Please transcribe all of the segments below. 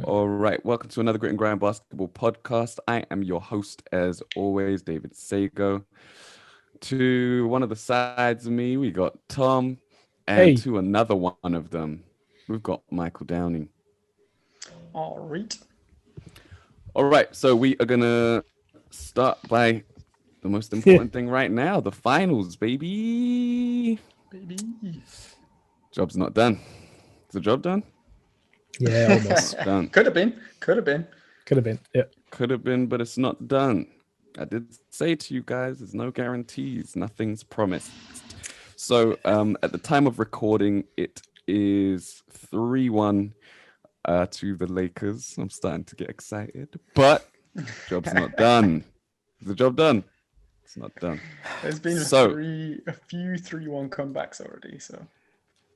All right, welcome to another Grit and Grind basketball podcast. I am your host, as always, David Sago. To one of the sides of me, we got Tom, and Hey, to another one of them, we've got Michael Downing. All right. All right, so we are gonna start by the most important thing right now: the finals, baby. Baby. Job's not done. Is the job done? yeah, almost. Done. Could have been. Could have been. Could have been. Yeah. Could have been, but it's not done. I did say to you guys, there's no guarantees. Nothing's promised. So at the time of recording, it is 3-1 to the Lakers. I'm starting to get excited, but job's not done. Is the job done? It's not done. There's been So- a few 3-1 comebacks already. So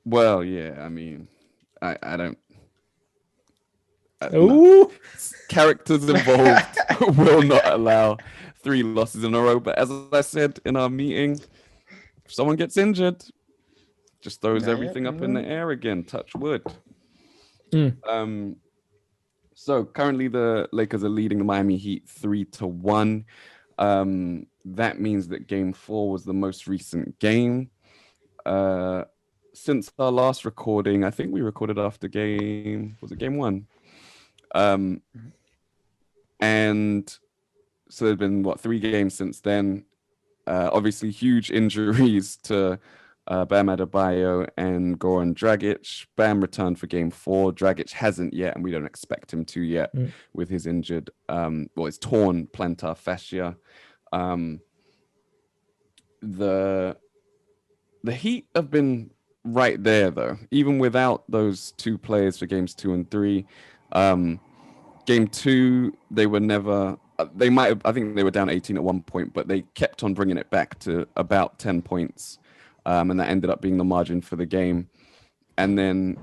Well, yeah, I mean, I don't. No. Ooh. Characters involved will not allow 3 losses in a row. But as I said in our meeting, if someone gets injured, just throws Yeah, everything up in the air again. Touch wood. Mm. So currently the Lakers are leading the Miami Heat 3-1. That means that Game 4 was the most recent game. Since our last recording, I think we recorded after game 1? And so there's been 3 games since then. Obviously huge injuries to Bam Adebayo and Goran Dragic. Bam returned for game 4. Dragic hasn't yet, and we don't expect him to yet with his injured, his torn plantar fascia. The Heat have been right there though, even without those 2 players for games 2 and 3. Game 2, they were never. They might have. I think they were down 18 at one point, but they kept on bringing it back to about 10 points, and that ended up being the margin for the game. And then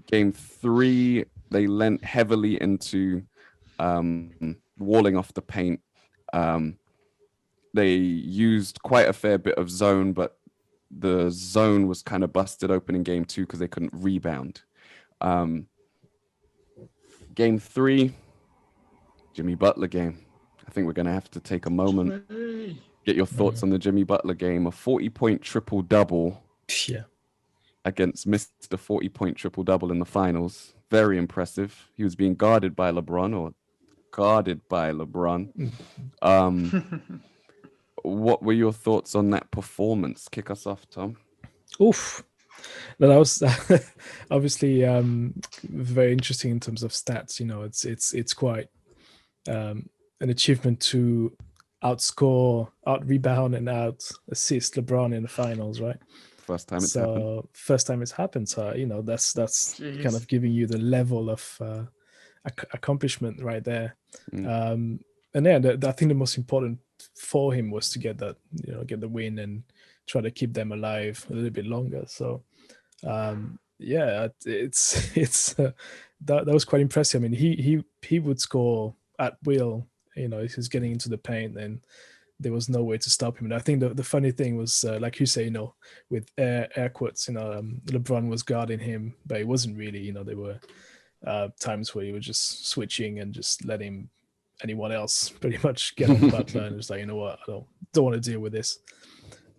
game 3, they lent heavily into walling off the paint. They used quite a fair bit of zone, but the zone was kind of busted open in game 2 because they couldn't rebound. Game 3, Jimmy Butler game. I think we're going to have to take a moment, get your thoughts on the Jimmy Butler game. A 40-point triple-double Yeah. against Mr. 40-point triple-double in the finals. Very impressive. He was being guarded by LeBron. What were your thoughts on that performance? Kick us off, Tom. Oof. No, that was obviously very interesting in terms of stats. You know, it's quite an achievement to outscore, out rebound, and out assist LeBron in the finals, right? First time it's happened. First time it's happened. So that's Jeez. kind of giving you the level of accomplishment right there. And yeah, I think the most important for him was to get that, get the win and try to keep them alive a little bit longer. So yeah, it's that was quite impressive. I mean, he would score at will. He's getting into the paint, and there was no way to stop him. And I think the funny thing was, like you say, with air quotes, LeBron was guarding him, but it wasn't really. There were times where he was just switching and just letting anyone else pretty much get on Butler, and it was like, you know what, I don't want to deal with this.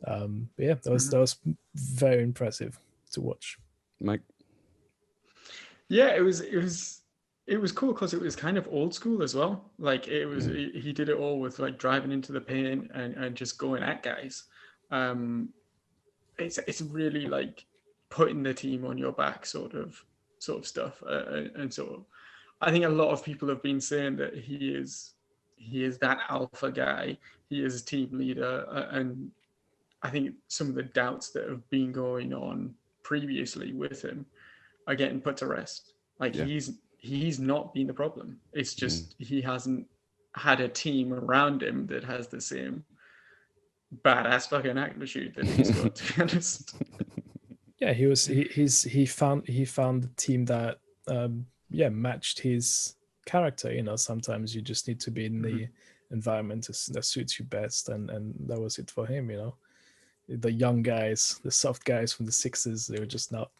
But yeah, that was very impressive to watch. Mike? Yeah, it was cool because it was kind of old school as well. Like it was, he did it all with like driving into the paint and just going at guys. It's really like putting the team on your back sort of stuff. And so I think a lot of people have been saying that he is that alpha guy. He is a team leader, and I think some of the doubts that have been going on previously with him are getting put to rest. Like he's not been the problem. It's just he hasn't had a team around him that has the same badass fucking attitude that he's got, to be honest. Yeah, he found the team that matched his character. Sometimes you just need to be in the environment that suits you best, and that was it for him. The young guys, the soft guys from the Sixers, they were just not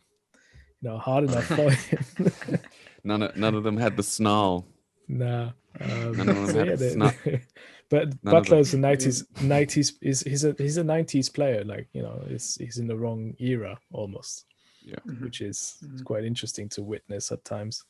hard enough for him. None of them had the snarl. Nah. None of them So had yeah, the snarl. but None of them. Butler's a nineties he's a nineties player. Like, you know, he's in the wrong era almost, Yeah. which is quite interesting to witness at times.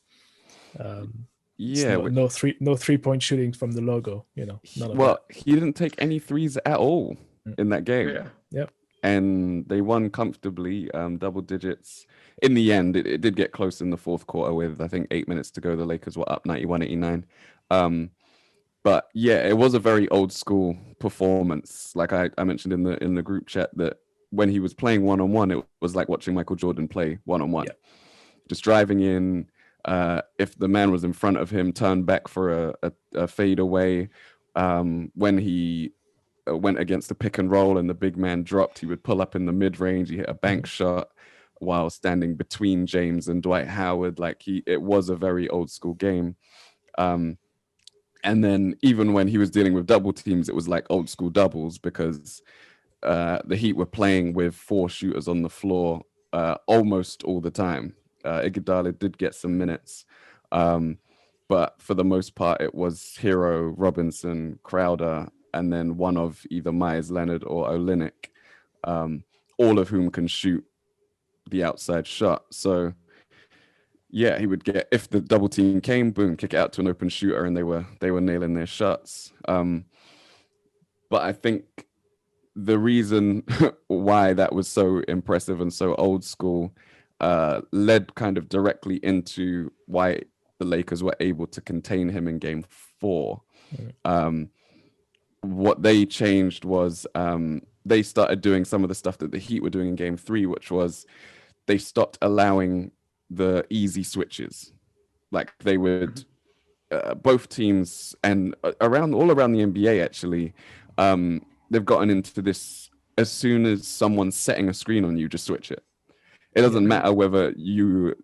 It's Yeah. no 3-point shooting from the logo. You know, none of that. He didn't take any threes at all in that game. Yeah. Yep. And they won comfortably, double digits. In the end, it did get close in the fourth quarter with, I think, 8 minutes to go. The Lakers were up 91-89. But yeah, it was a very old school performance. Like I mentioned in the group chat, that when he was playing one-on-one, it was like watching Michael Jordan play one-on-one. Yep. Just driving in. If the man was in front of him, turn back for a fade away. When he went against the pick and roll and the big man dropped, he would pull up in the mid range. He hit a bank shot while standing between James and Dwight Howard. Like it was a very old school game. And then even when he was dealing with double teams, it was like old school doubles, because the Heat were playing with 4 shooters on the floor almost all the time. Iguodala did get some minutes, but for the most part, it was Hero, Robinson, Crowder, and then one of either Myers Leonard or Olynyk, all of whom can shoot the outside shot. So yeah, he would get, if the double team came, boom, kick it out to an open shooter, and they were nailing their shots. But I think the reason why that was so impressive and so old school led kind of directly into why the Lakers were able to contain him in game 4. What they changed was they started doing some of the stuff that the Heat were doing in game 3, which was they stopped allowing the easy switches. Like they would, both teams and all around the NBA actually, they've gotten into this: as soon as someone's setting a screen on you, just switch it. It doesn't matter whether you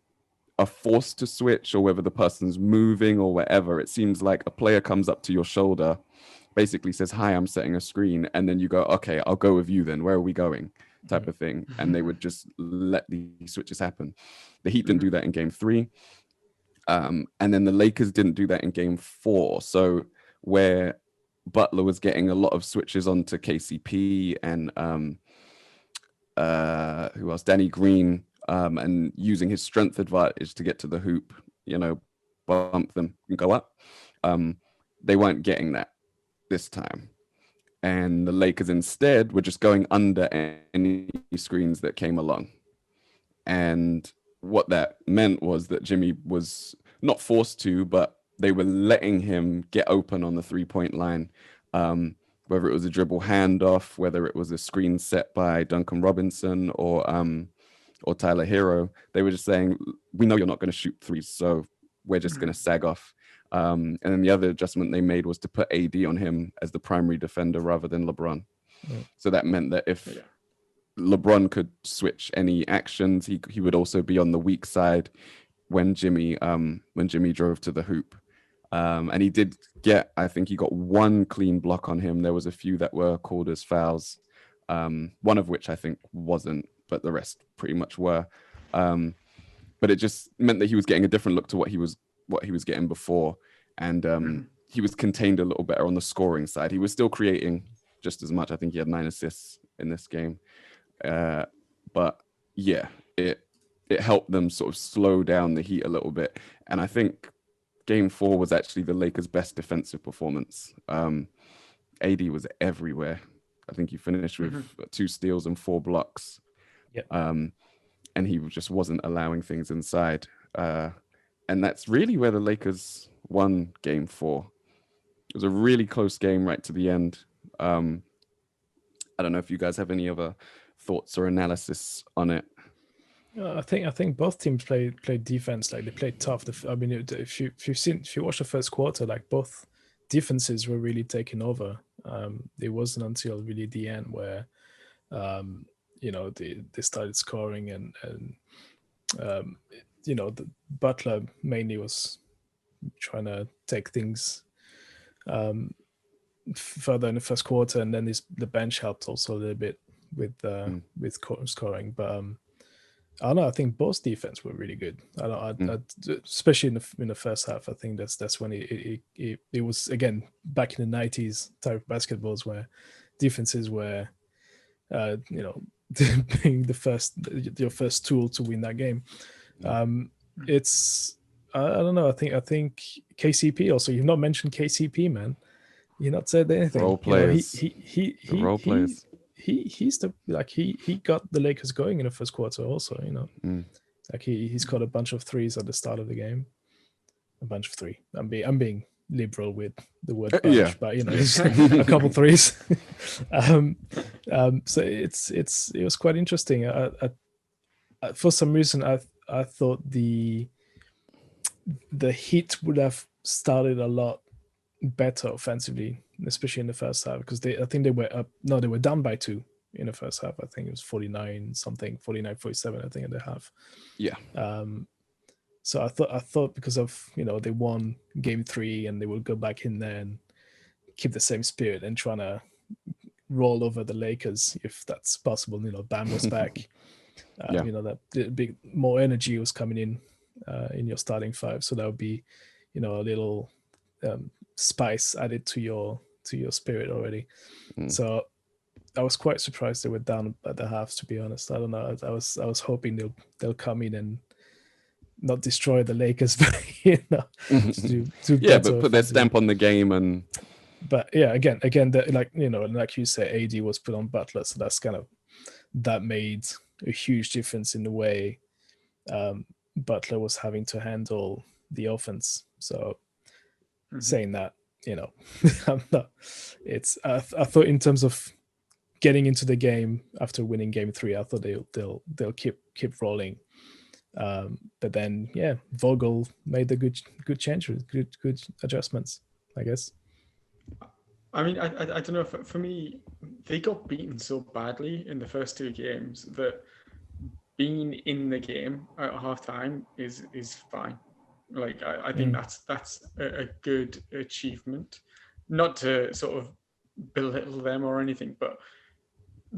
are forced to switch or whether the person's moving or whatever. It seems like a player comes up to your shoulder, basically says, "Hi, I'm setting a screen," and then you go, "Okay, I'll go with you then. Where are we going?" type of thing. And they would just let these switches happen. The Heat didn't do that in game 3. And then the Lakers didn't do that in game 4. So where Butler was getting a lot of switches onto KCP and who else? Danny Green, and using his strength advantage to get to the hoop, bump them and go up. They weren't getting that this time. And the Lakers instead were just going under any screens that came along. And what that meant was that Jimmy was not forced to, but they were letting him get open on the 3-point line. Whether it was a dribble handoff, whether it was a screen set by Duncan Robinson or Tyler Hero, they were just saying, "We know you're not going to shoot threes, so we're just going to sag off." And then the other adjustment they made was to put AD on him as the primary defender rather than LeBron. So that meant that if LeBron could switch any actions, he would also be on the weak side when Jimmy drove to the hoop. And he did get, I think he got 1 clean block on him. There was a few that were called as fouls, one of which I think wasn't, but the rest pretty much were. But it just meant that he was getting a different look to what he was getting before. And he was contained a little better on the scoring side. He was still creating just as much. I think he had 9 assists in this game. But yeah, it helped them sort of slow down the Heat a little bit. And I think game 4 was actually the Lakers' best defensive performance. AD was everywhere. I think he finished with 2 steals and 4 blocks. Yep. And he just wasn't allowing things inside. And that's really where the Lakers won game 4. It was a really close game right to the end. I don't know if you guys have any other thoughts or analysis on it. I think both teams played defense. Like, they played tough. I mean, if you watch the first quarter, like, both defenses were really taking over. It wasn't until really the end where they started scoring, and the Butler mainly was trying to take things further in the first quarter, and then the bench helped also a little bit with scoring. But I don't know. I think both defense were really good. Especially in the first half. I think that's when it was again back in the '90s type of basketballs where defenses were, you know, being your first tool to win that game. It's I don't know. I think KCP also. You've not mentioned KCP, man. You've not said anything. Role You know, players. Role players. he's the he got the Lakers going in the first quarter also, you know. Like he's got a bunch of threes at the start of the game. A bunch of three. I'm being liberal with the word bunch, Yeah. but you know, it's a couple threes. So it was quite interesting. For some reason I thought the Heat would have started a lot better offensively, especially in the first half, because I think they were up. No, they were down by 2 in the first half. I think it was 49 something, 49-47. I think at the half. Yeah. So I thought because of, you know, they won game 3 and they will go back in there and keep the same spirit and trying to roll over the Lakers if that's possible. You know, Bam was back. You know, that big more energy was coming in your starting five, so that would be, you know, a little spice added to your spirit already. So I was quite surprised they were down at the halves, to be honest. I don't know. I was hoping they'll come in and not destroy the Lakers, but you know, but put their stamp on the game. And but yeah, again, like, you know, like you say, AD was put on Butler, so that made a huge difference in the way Butler was having to handle the offense. So saying that, you know, I'm not. I thought in terms of getting into the game after winning game 3, I thought they'll keep rolling. But then, yeah, Vogel made the good changes, good adjustments, I guess. I mean, I don't know. For me, they got beaten so badly in the first 2 games that being in the game at halftime is fine. Like I think that's a good achievement. Not to sort of belittle them or anything, but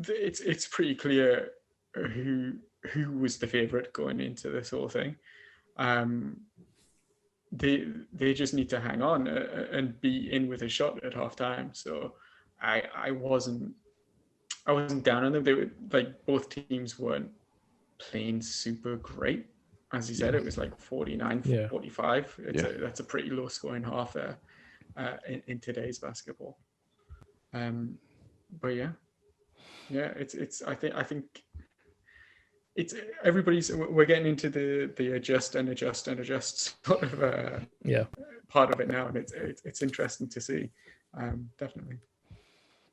it's pretty clear who was the favorite going into this whole thing. They just need to hang on and be in with a shot at halftime. So I wasn't down on them. They were like, both teams weren't playing super great. As you said, it was like 49-45. That's a pretty low scoring half there in today's basketball. But yeah, it's I think it's everybody's. We're getting into the adjust sort of part of it now, and it's interesting to see, definitely.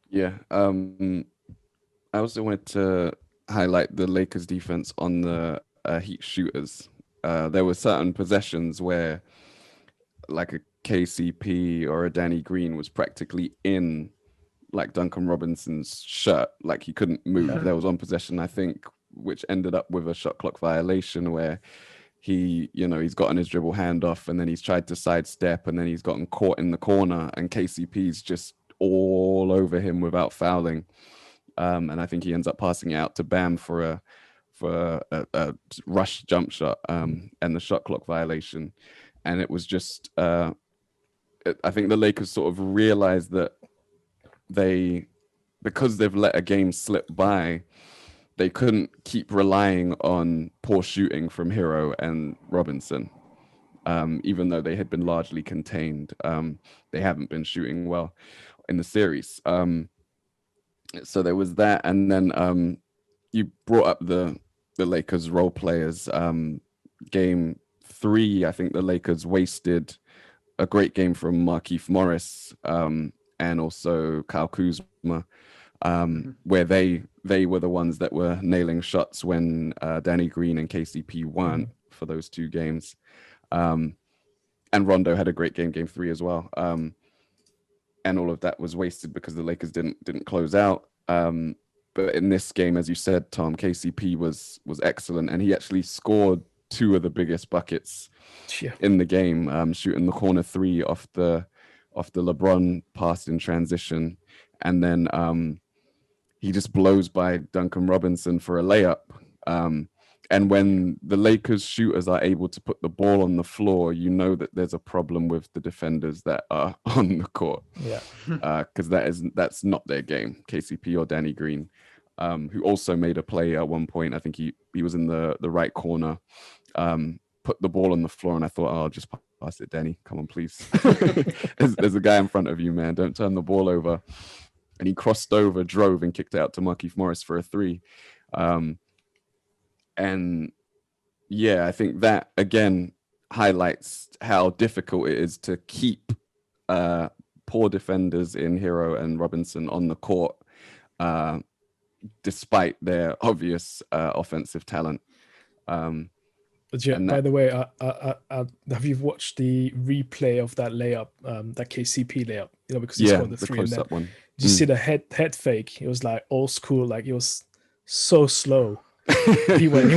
Yeah, I also wanted to highlight the Lakers defense on the Heat shooters. There were certain possessions where, like, a KCP or a Danny Green was practically in, like, Duncan Robinson's shirt, like he couldn't move. There was one possession, I think, which ended up with a shot clock violation where he's gotten his dribble hand off and then he's tried to sidestep and then he's gotten caught in the corner and KCP's just all over him without fouling. And I think he ends up passing it out to Bam for a rush jump shot and the shot clock violation. And it was just, I think the Lakers sort of realized that because they've let a game slip by, they couldn't keep relying on poor shooting from Hero and Robinson. Even though they had been largely contained, they haven't been shooting well in the series. So there was that, and then you brought up the Lakers role players. Game 3, I think the Lakers wasted a great game from Markieff Morris and also Kyle Kuzma, where they were the ones that were nailing shots when Danny Green and KCP weren't for those 2 games. And Rondo had a great game 3 as well. And all of that was wasted because the Lakers didn't close out. But in this game, as you said, Tom, KCP was excellent, and he actually scored 2 of the biggest buckets in the game, shooting the corner 3 off the LeBron pass in transition, and then he just blows by Duncan Robinson for a layup. And when the Lakers shooters are able to put the ball on the floor, you know that there's a problem with the defenders that are on the court. Yeah. Because that's not their game. KCP or Danny Green, who also made a play at one point. I think he was in the right corner, put the ball on the floor, and I thought, oh, I'll just pass it, Danny. Come on, please. there's a guy in front of you, man. Don't turn the ball over. And he crossed over, drove, and kicked it out to Markieff Morris for a 3. And yeah, I think that again highlights how difficult it is to keep poor defenders in Hero and Robinson on the court, despite their obvious offensive talent. But yeah, by the way, have you watched the replay of that layup, that KCP layup? You know, because he scored the 3 and then one. Did you see the head fake? It was like old school, like it was so slow. he went,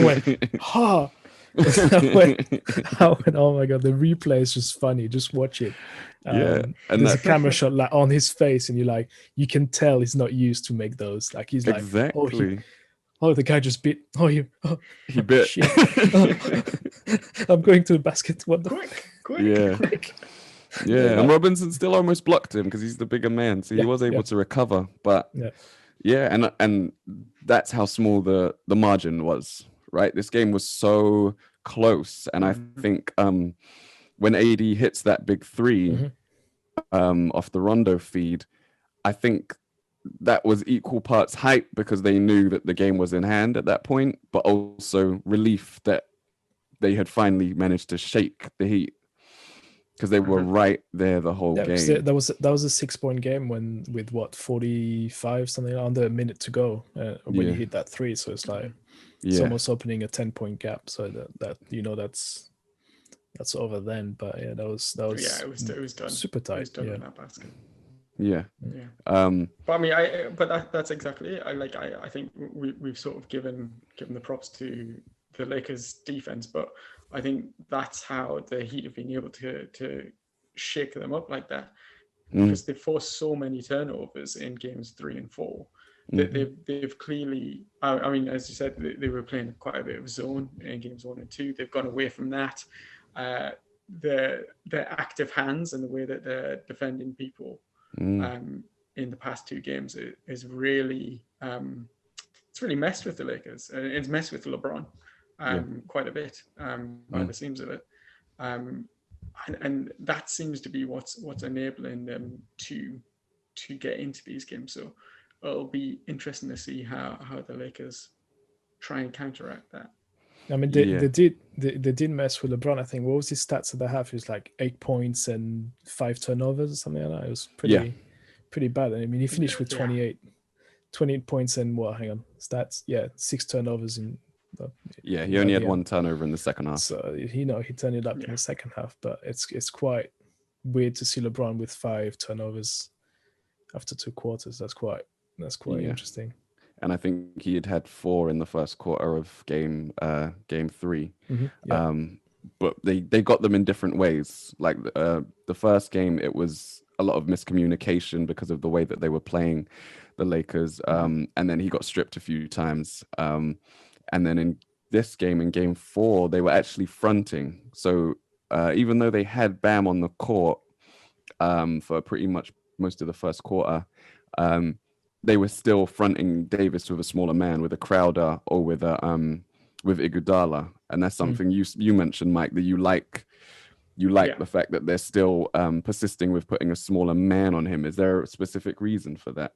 ha! I went, oh my god, the replay is just funny. Just watch it. And there's a camera shot like on his face, and you can tell he's not used to make those. Like he's like, oh, the guy just bit. He bit. Shit. I'm going to the basket. What the quick. Yeah. Yeah, and Robinson still almost blocked him because he's the bigger man, so he was able to recover. But and that's how small the margin was, right? This game was so close, and I think when AD hits that big 3 off the Rondo feed, I think that was equal parts hype because they knew that the game was in hand at that point, but also relief that they had finally managed to shake the Heat. Because they were right there the whole game. That was a 6-point game with what 45 something under a minute to go when you hit that 3. So it's like it's almost opening a 10-point gap. So that that's over then. But yeah, that was it was done. Super tight. It was done in that basket. Yeah. But I mean, that's exactly it. I think we've sort of given the props to the Lakers defense, but I think that's how the Heat have been able to shake them up like that, because they forced so many turnovers in games 3 and 4. They've clearly, I mean, as you said, they were playing quite a bit of zone in games 1 and 2. They've gone away from that. Their active hands and the way that they're defending people in the past 2 games is really it's really messed with the Lakers, and it's messed with LeBron quite a bit by the seams of it, and that seems to be what's enabling them to get into these games. So it'll be interesting to see how the Lakers try and counteract that. I mean, they did mess with LeBron. I think what was his stats at the half? It was like 8 points and 5 turnovers or something like that. It was pretty bad. I mean, he finished with 28 points and stats. 6 turnovers in. He only had 1 turnover in the second half. So he turned it up in the second half, but it's quite weird to see LeBron with 5 turnovers after 2 quarters. That's quite interesting. And I think he had 4 in the first quarter of game 3. But they got them in different ways. Like the first game, it was a lot of miscommunication because of the way that they were playing the Lakers. And then he got stripped a few times. And then in this game, in game 4, they were actually fronting. So even though they had Bam on the court for pretty much most of the first quarter, they were still fronting Davis with a smaller man, with a Crowder or with Iguodala. And that's something you mentioned, Mike, that you like the fact that they're still persisting with putting a smaller man on him. Is there a specific reason for that?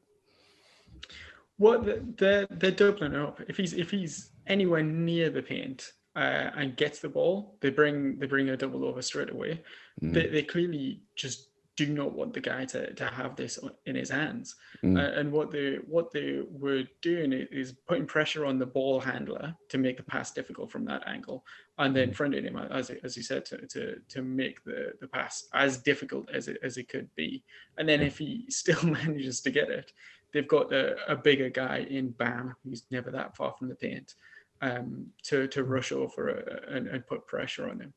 Well, they're doubling up. If he's anywhere near the paint and gets the ball, they bring a double over straight away. They clearly just do not want the guy to have this in his hands. And what they were doing is putting pressure on the ball handler to make the pass difficult from that angle, and then fronting him, as you said, to make the pass as difficult as it could be. And then if he still manages to get it, they've got a bigger guy in Bam, who's never that far from the paint, to rush over and put pressure on him.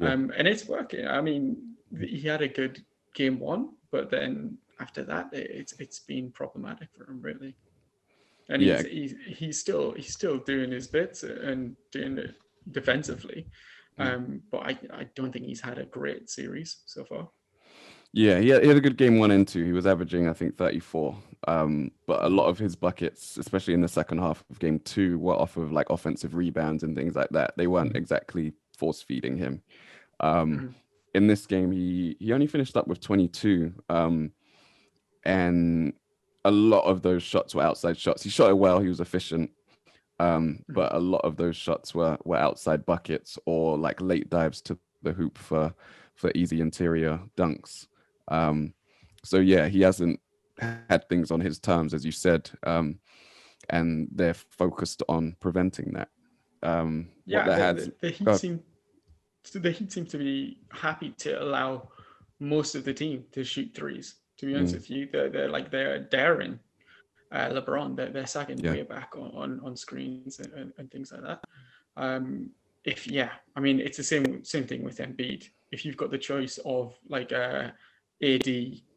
And it's working. I mean, he had a good game 1, but then after that, it's been problematic for him, really. and Yeah. he's still doing his bits and doing it defensively. But I don't think he's had a great series so far. Yeah, he had a good game 1 and 2. He was averaging, I think, 34. But a lot of his buckets, especially in the second half of game 2, were off of like offensive rebounds and things like that. They weren't exactly force feeding him. In this game, he only finished up with 22. And a lot of those shots were outside shots. He shot it well. He was efficient. But a lot of those shots were outside buckets or like late dives to the hoop for easy interior dunks. So yeah, he hasn't had things on his terms, as you said, and they're focused on preventing that. The Heat seem to be happy to allow most of the team to shoot threes. To be honest with you, they're daring LeBron. They're sagging way back on screens and things like that. I mean, it's the same thing with Embiid. If you've got the choice of like AD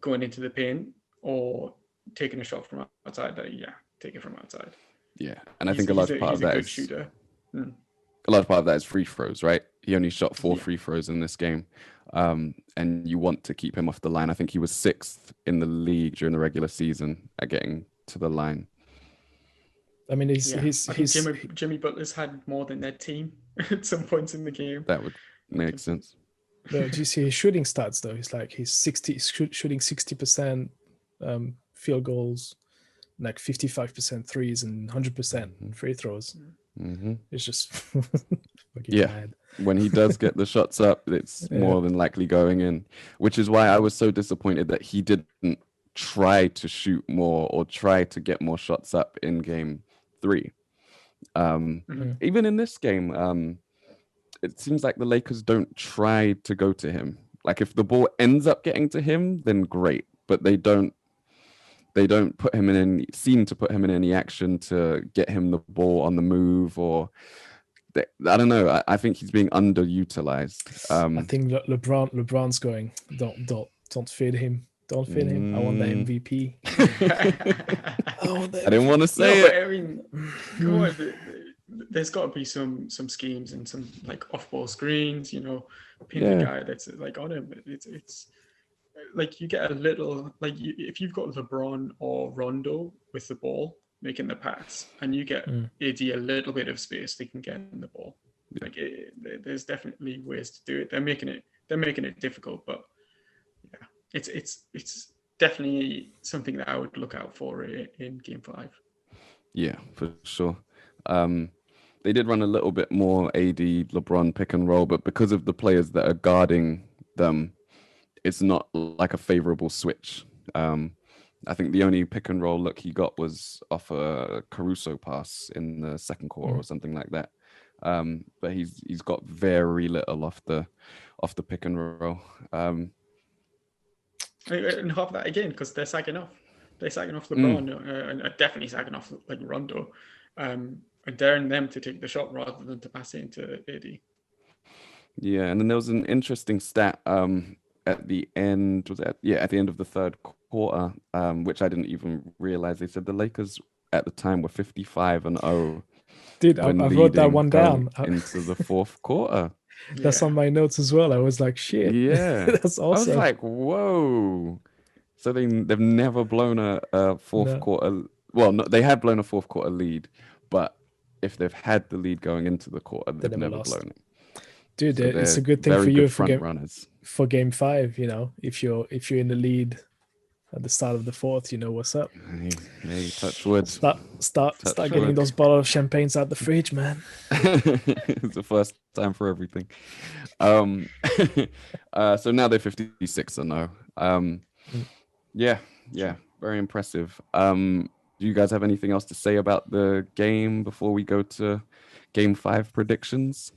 going into the paint or taking a shot from outside, take it from outside. Yeah, and I think a large part of that is shooter. A large part of that is free throws, right? He only shot 4 free throws in this game, and you want to keep him off the line. I think he was 6th in the league during the regular season at getting to the line. I mean, Jimmy Butler's had more than their team at some points in the game. That would make sense. No, do you see his shooting stats though? He's shooting 60% field goals, like 55% threes and 100% free throws. It's just mad. When he does get the shots up, it's more than likely going in, which is why I was so disappointed that he didn't try to shoot more or try to get more shots up in game 3. Even in this game, it seems like the Lakers don't try to go to him. Like if the ball ends up getting to him, then great, but they don't seem to put him in any action to get him the ball on the move, or I don't know. I think he's being underutilized. I think LeBron's going, don't feed him. Don't feed him. I want the MVP. I didn't want to say it. I mean, come on. There's got to be some schemes and some like off-ball screens. Pin the guy that's like on him. It's like you get a little like if you've got LeBron or Rondo with the ball making the pass, and you get AD a little bit of space, they can get in the ball. Like there's definitely ways to do it. They're making it difficult, but yeah, it's definitely something that I would look out for in Game 5. Yeah, for sure. They did run a little bit more AD LeBron pick and roll, but because of the players that are guarding them, it's not like a favorable switch. I think the only pick and roll look he got was off a Caruso pass in the second quarter or something like that. But he's got very little off the pick and roll. And half of that again because they're sagging off. They're sagging off LeBron and definitely sagging off like Rondo, and daring them to take the shot rather than to pass it into AD. Yeah, and then there was an interesting stat at the end. At the end of the third quarter, which I didn't even realize. They said the Lakers at the time were 55-0. Dude, I wrote that one down into the fourth quarter. That's on my notes as well. I was like, shit. Yeah, that's awesome. I was like, whoa. So they've never blown a fourth quarter. Well, no, they had blown a fourth quarter lead, but if they've had the lead going into the quarter, they've never blown it. Dude, so it's a good thing for you for game 5. If you're in the lead at the start of the fourth, you know what's up. Hey, touch wood. Start getting those bottles of champagnes out the fridge, man. It's the first time for everything. So now they're 56-0. Yeah, very impressive. Do you guys have anything else to say about the game before we go to game 5 predictions?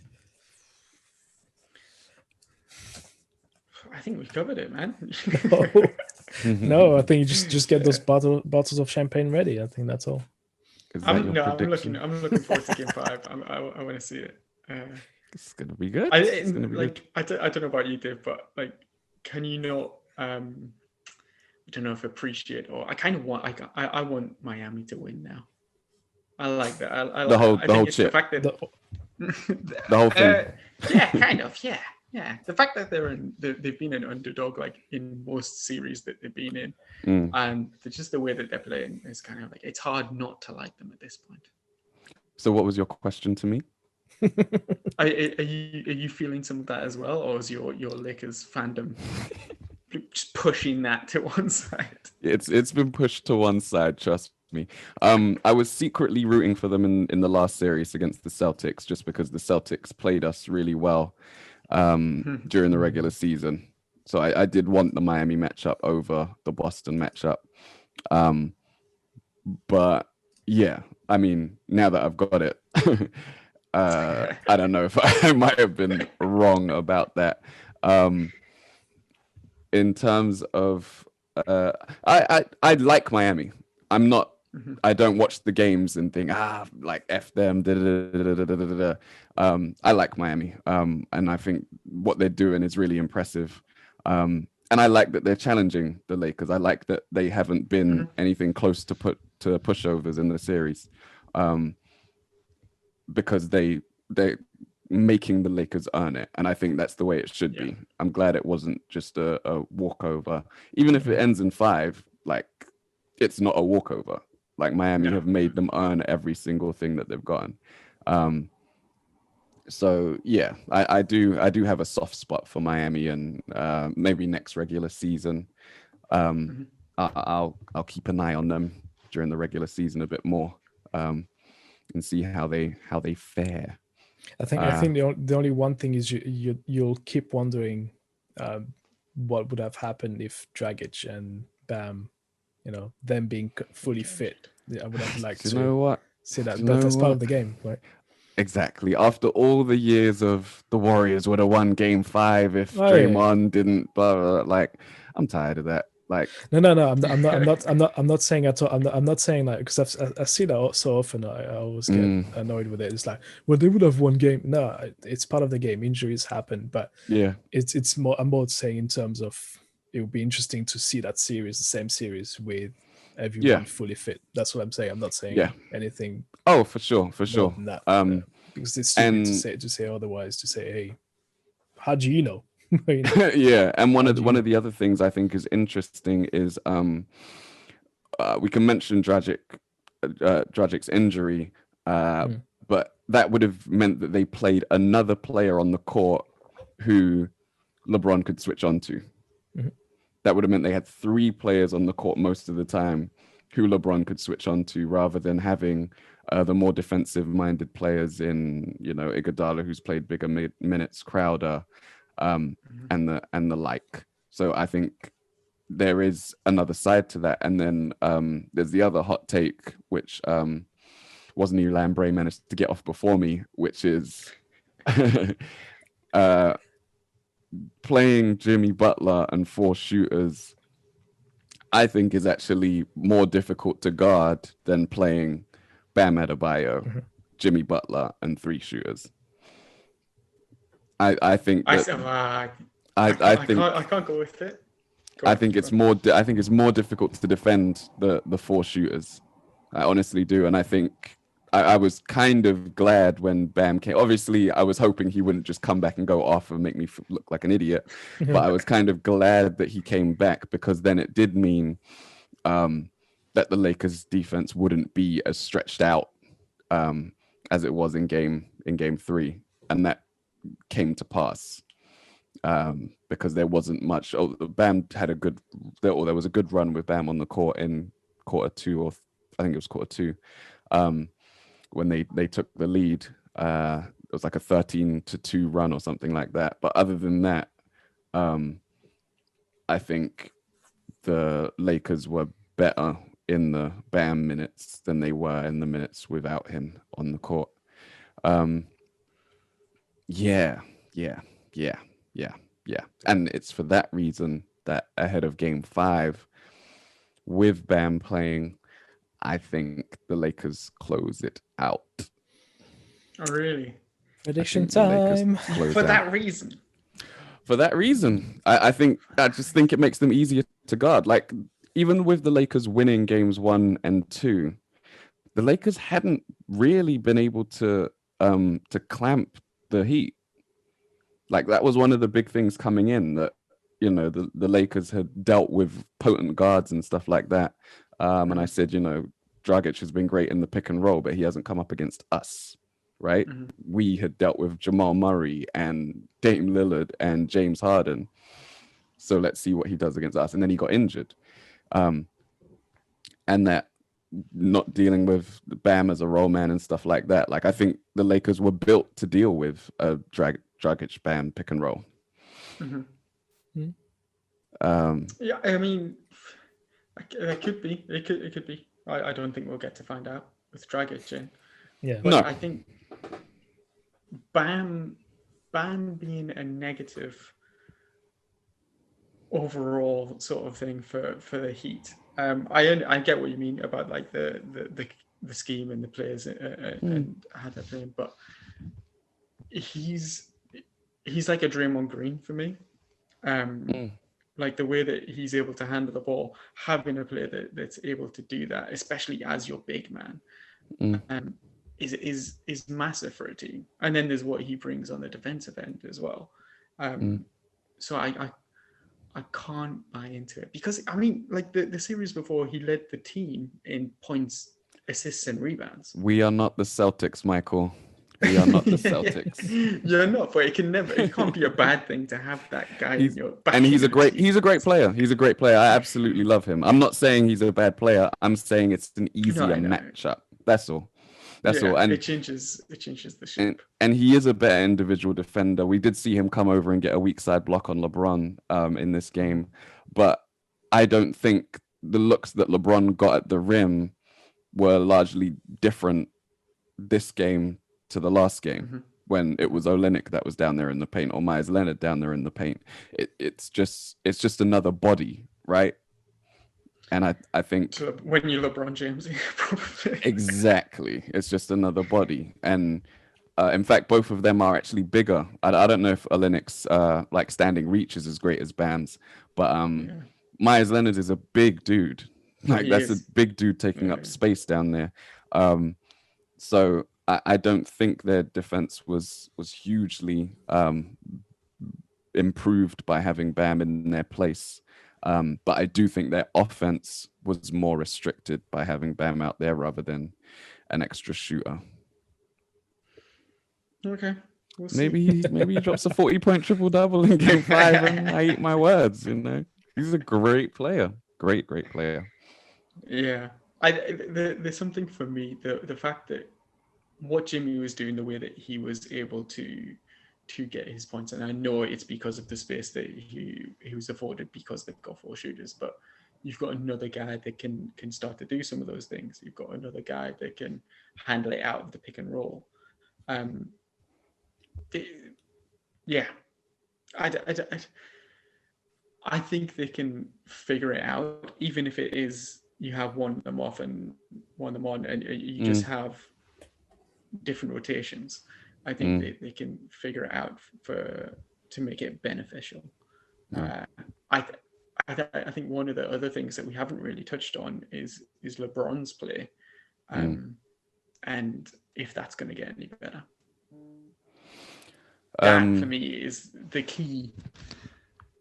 I think we covered it, man. No, I think you just get those bottles of champagne ready. I think that's all. I'm looking forward to game 5. I want to see it. It's gonna be good. I don't know about you, Dave, but like, can you not? I don't know if appreciate or I kind of want. I want Miami to win now. I like that. I The like whole that. I the think whole it's chip. the fact that The whole thing. yeah, kind of, yeah. Yeah, the fact that they've been an underdog like in most series that they've been in, and just the way that they're playing is kind of like it's hard not to like them at this point. So what was your question to me? Are you feeling some of that as well, or is your Lakers fandom just pushing that to one side? It's been pushed to one side, trust me. I was secretly rooting for them in the last series against the Celtics, just because the Celtics played us really well during the regular season. So I did want the Miami matchup over the Boston matchup. But yeah, I mean, now that I've got it, I don't know if I might have been wrong about that. In terms of, I like Miami. I'm not. I don't watch the games and think like F them. I like Miami, and I think what they're doing is really impressive. And I like that they're challenging the Lakers. I like that they haven't been anything close to pushovers in the series, because they're making the Lakers earn it, and I think that's the way it should be. I'm glad it wasn't just a walkover. Even if it ends in 5, like it's not a walkover. Like Miami have made them earn every single thing that they've gotten. So yeah, I do have a soft spot for Miami, and maybe next regular season, I'll keep an eye on them during the regular season a bit more, and see how they fare. I think the only one thing is you'll keep wondering what would have happened if Dragic and Bam, them being fully fit. I would have liked to see that, but that's part of the game, right? Exactly. After all the years of the Warriors would have won Game 5 if Draymond didn't. Blah, blah, blah. Like, I'm tired of that. Like, no. I'm not saying at all. I'm not saying like, because I see that so often. I always get annoyed with it. It's like, well, they would have won game. No, it's part of the game. Injuries happen, but yeah, it's more. I'm more saying in terms of it would be interesting to see that series, the same series with everyone fully fit. That's what I'm saying. I'm not saying anything. Oh, for sure. Than that, because it's stupid to say otherwise. To say, hey, how do you know? Yeah, and one of the other things I think is interesting is we can mention Dragic's injury, but that would have meant that they played another player on the court who LeBron could switch on to. That would have meant they had 3 players on the court most of the time who LeBron could switch on to, rather than having the more defensive-minded players in, Iguodala, who's played bigger minutes, Crowder, and the like. So I think there is another side to that. And then there's the other hot take, which Wozniak Lambre managed to get off before me, which is playing Jimmy Butler and 4 shooters, I think, is actually more difficult to guard than playing Bam Adebayo, Jimmy Butler, and 3 shooters. I think that I can't go with it. I think it's more difficult to defend the 4 shooters. I honestly do, and I think I was kind of glad when Bam came. Obviously, I was hoping he wouldn't just come back and go off and make me look like an idiot. But I was kind of glad that he came back, because then it did mean that the Lakers defense wouldn't be as stretched out as it was in game 3, and that came to pass because there wasn't much. Bam had there was a good run with Bam on the court in quarter 2, or I think it was quarter 2. When they took the lead, it was like a 13-2 run or something like that. But other than that, I think the Lakers were better in the Bam minutes than they were in the minutes without him on the court. Yeah. And it's for that reason that ahead of Game 5, with Bam playing, I think the Lakers close it out. Oh, really? Prediction time. For that reason. For that reason, I just think it makes them easier to guard. Like, even with the Lakers winning games 1 and 2, the Lakers hadn't really been able to clamp the Heat. Like that was one of the big things coming in, that the Lakers had dealt with potent guards and stuff like that. And I said, Dragic has been great in the pick and roll, but he hasn't come up against us, right? We had dealt with Jamal Murray and Dame Lillard and James Harden. So let's see what he does against us. And then he got injured. And that not dealing with Bam as a role man and stuff like that. Like I think the Lakers were built to deal with a Dragic Bam pick and roll. Yeah, I mean, it could be. It could be. I don't think we'll get to find out with Dragic in. Yeah. But No. I think Bam being a negative overall sort of thing for the Heat. I get what you mean about like the scheme and the players and how they're playing, but he's like a Draymond Green for me. Like the way that he's able to handle the ball, having a player that's able to do that, especially as your big man, is massive for a team. And then there's what he brings on the defensive end as well. So I can't buy into it, because I mean, like the series before, he led the team in points, assists, and rebounds. We are not the Celtics, Michael. We are not the Celtics. You're not, but it can't be a bad thing to have that guy in your back. And he's a great player. He's a great player. I absolutely love him. I'm not saying he's a bad player. I'm saying it's an easier matchup. That's all. That's all. And it changes the shape. And he is a better individual defender. We did see him come over and get a weak side block on LeBron in this game, but I don't think the looks that LeBron got at the rim were largely different this game to the last game, when it was Olynyk that was down there in the paint, or Myers Leonard down there in the paint. It's just another body, right? And I think so when you LeBron James, probably exactly, it's just another body. And in fact, both of them are actually bigger. I don't know if Olynyk's like standing reach is as great as Bam's, but Myers Leonard is a big dude. Like that's a big dude taking up space down there. So I don't think their defense was hugely improved by having Bam in their place. But I do think their offense was more restricted by having Bam out there rather than an extra shooter. Okay. We'll see. Maybe he drops a 40-point triple-double in game 5 and I eat my words, He's a great player. Great player. Yeah. There's something for me, the fact that what Jimmy was doing, the way that he was able to get his points, and I know it's because of the space that he was afforded because they've got 4 shooters, but you've got another guy that can start to do some of those things. You've got another guy that can handle it out of the pick and roll. I think they can figure it out, even if it is you have one of them off and one of them on, and you just have different rotations. I think they can figure it out to make it beneficial. I think one of the other things that we haven't really touched on is LeBron's play, and if that's going to get any better. That for me is the key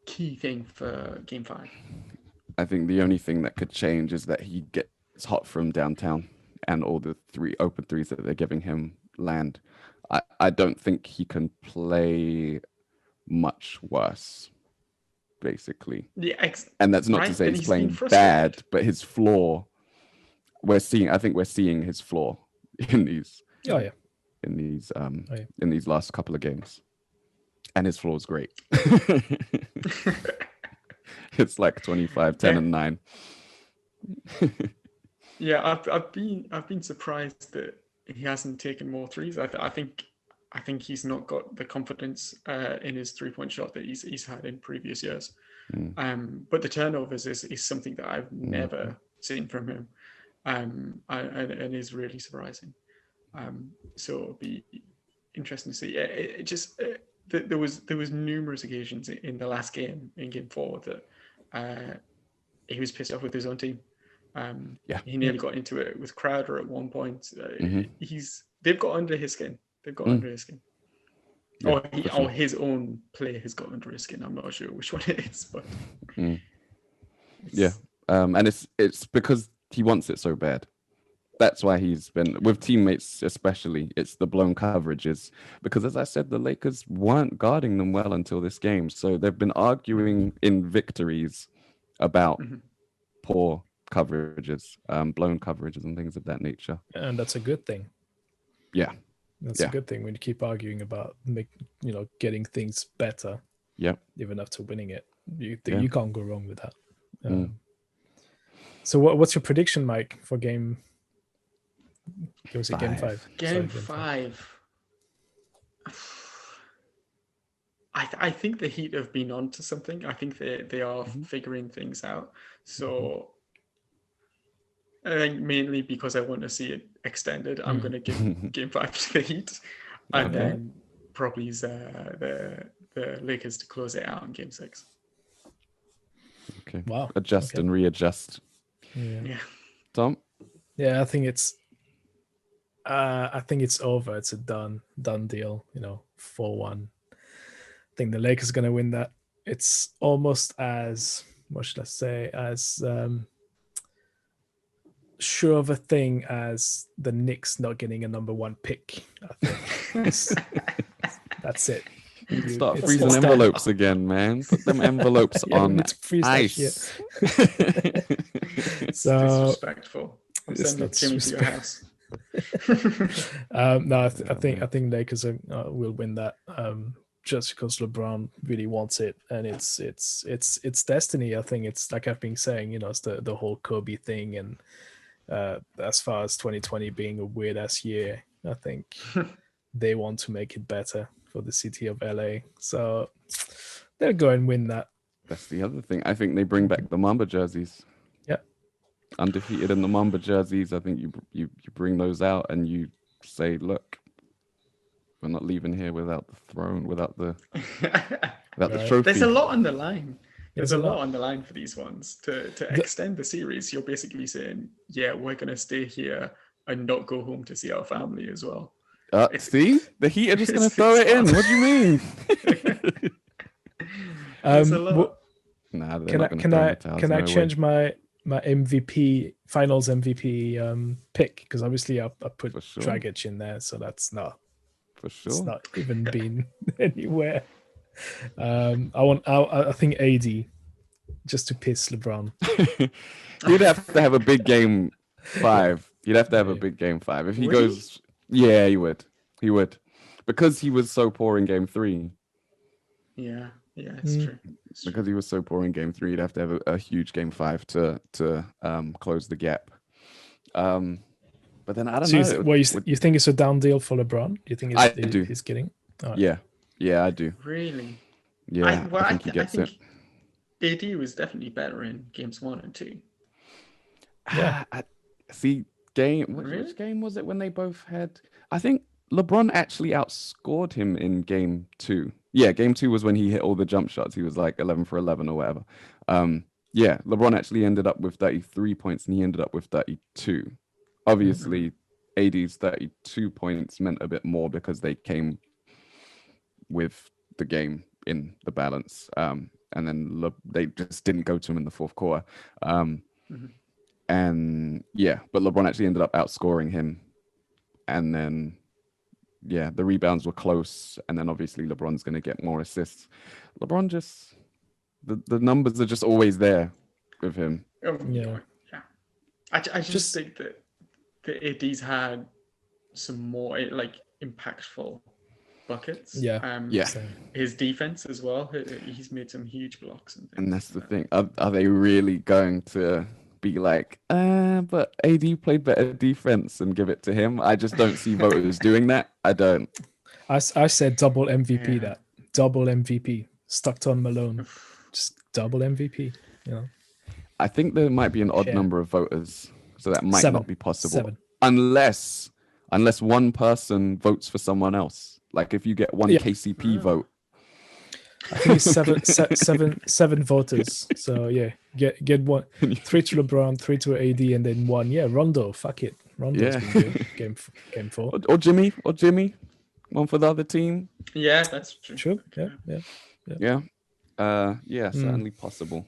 thing for Game 5. I think the only thing that could change is that he gets hot from downtown and all the 3 open threes that they're giving him land. I don't think he can play much worse, basically. Yeah, and that's not to say he's playing bad, but his floor, we're seeing his floor in these. Oh yeah. In these last couple of games, and his floor is great. It's like 25, 10, and 9. Yeah, I've been surprised that he hasn't taken more threes. I think he's not got the confidence in his 3-point shot that he's had in previous years. But the turnovers is something that I've never seen from him, and is really surprising. So it'll be interesting to see. There was numerous occasions in the last game, in Game 4, that he was pissed off with his own team. He nearly got into it with Crowder at one point. Mhm. They've got under his skin. They've got under his skin. Yeah, Or his own player has got under his skin. I'm not sure which one it is, but yeah. And it's because he wants it so bad. That's why he's been with teammates, especially. It's the blown coverages because, as I said, the Lakers weren't guarding them well until this game. So they've been arguing in victories about poor coverages, blown coverages, and things of that nature. And that's a good thing. Yeah, that's a good thing when you keep arguing about getting things better. Yeah, even after winning it, you can't go wrong with that. So what's your prediction, Mike, for game? Was it game 5? Game 5. I think the Heat have been onto something. I think they are figuring things out. So I think mainly because I want to see it extended, I'm going to give game 5 to the Heat, and then probably the Lakers to close it out in game 6. Okay. Wow. Adjust and readjust. Yeah. Tom? Yeah, I think it's over. It's a done deal. 4-1. I think the Lakers are going to win that. It's almost as, what should I say, as sure of a thing as the Knicks not getting a number 1 pick. I think that's it. Start freezing envelopes again, man. Put them envelopes on ice. So disrespectful. I'm sending Jimmy to your house. No, I think Lakers will win that. Just because LeBron really wants it, and it's destiny. I think it's like I've been saying, it's the whole Kobe thing, and as far as 2020 being a weird ass year, I think they want to make it better for the city of LA. So they'll go and win that. That's the other thing. I think they bring back the Mamba jerseys. Yeah, undefeated in the Mamba jerseys. I think you bring those out and you say, look, we're not leaving here without the throne, without the trophy. There's a lot on the line. There's a lot on the line for these ones. To extend the series, you're basically saying, yeah, we're going to stay here and not go home to see our family as well. See? The Heat are just going to throw it in. What do you mean? There's a lot. Nah, can I change my MVP, finals MVP pick? Because obviously I put Dragic in there, so that's not... For sure. It's not even been anywhere. I think AD, just to piss LeBron. You'd have to have a big game 5. You'd have to have a big game 5. If he goes... Yeah, he would. He would. Because he was so poor in game 3. Yeah, it's true. Because he was so poor in game 3, you'd have to have a huge game 5 to close the gap. But then I don't know. You think it's a down deal for LeBron? Do you think he's getting? Right. Yeah, I do. Really? Yeah, I think he gets it. AD was definitely better in games 1 and 2. Yeah. See, which game was it when they both had? I think LeBron actually outscored him in game 2. Yeah, game 2 was when he hit all the jump shots. He was like 11 for 11 or whatever. Yeah, LeBron actually ended up with 33 points and he ended up with 32. Obviously, AD's 32 points meant a bit more because they came with the game in the balance. And then they just didn't go to him in the fourth quarter. And yeah, but LeBron actually ended up outscoring him. And then, yeah, the rebounds were close. And then obviously LeBron's going to get more assists. LeBron just, the numbers are just always there with him. Yeah. I just think that the AD's had some more impactful buckets. His defense as well. He's made some huge blocks and things. And that's the thing. Are they really going to be like, but AD played better defense and give it to him? I just don't see voters doing that. I don't. I said double MVP. That double MVP. Stockton Malone, just double MVP. I think there might be an odd number of voters, so that might not be possible. 7. Unless one person votes for someone else. Like if you get one KCP vote. I think it's seven voters. So yeah, get one, 3 to LeBron, 3 to AD, and then 1. Yeah, Rondo. Fuck it, Rondo's Yeah. been good. Game 4. Or Jimmy, one for the other team. Yeah, that's true. Sure. Okay. Yeah. Yeah, certainly possible.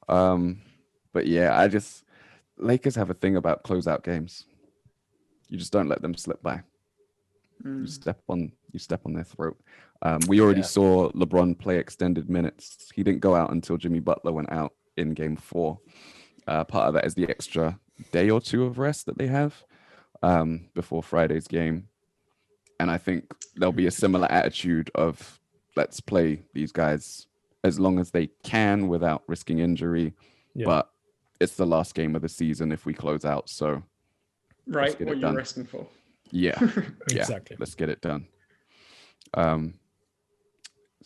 But yeah, Lakers have a thing about closeout games. You just don't let them slip by. You step on their throat. We already saw LeBron play extended minutes. He didn't go out until Jimmy Butler went out in game 4. Part of that is the extra day or 2 of rest that they have before Friday's game. And I think there'll be a similar attitude of let's play these guys as long as they can without risking injury. Yeah. But it's the last game of the season if we close out. So right, what you're resting for. Yeah. Exactly. Let's get it done. So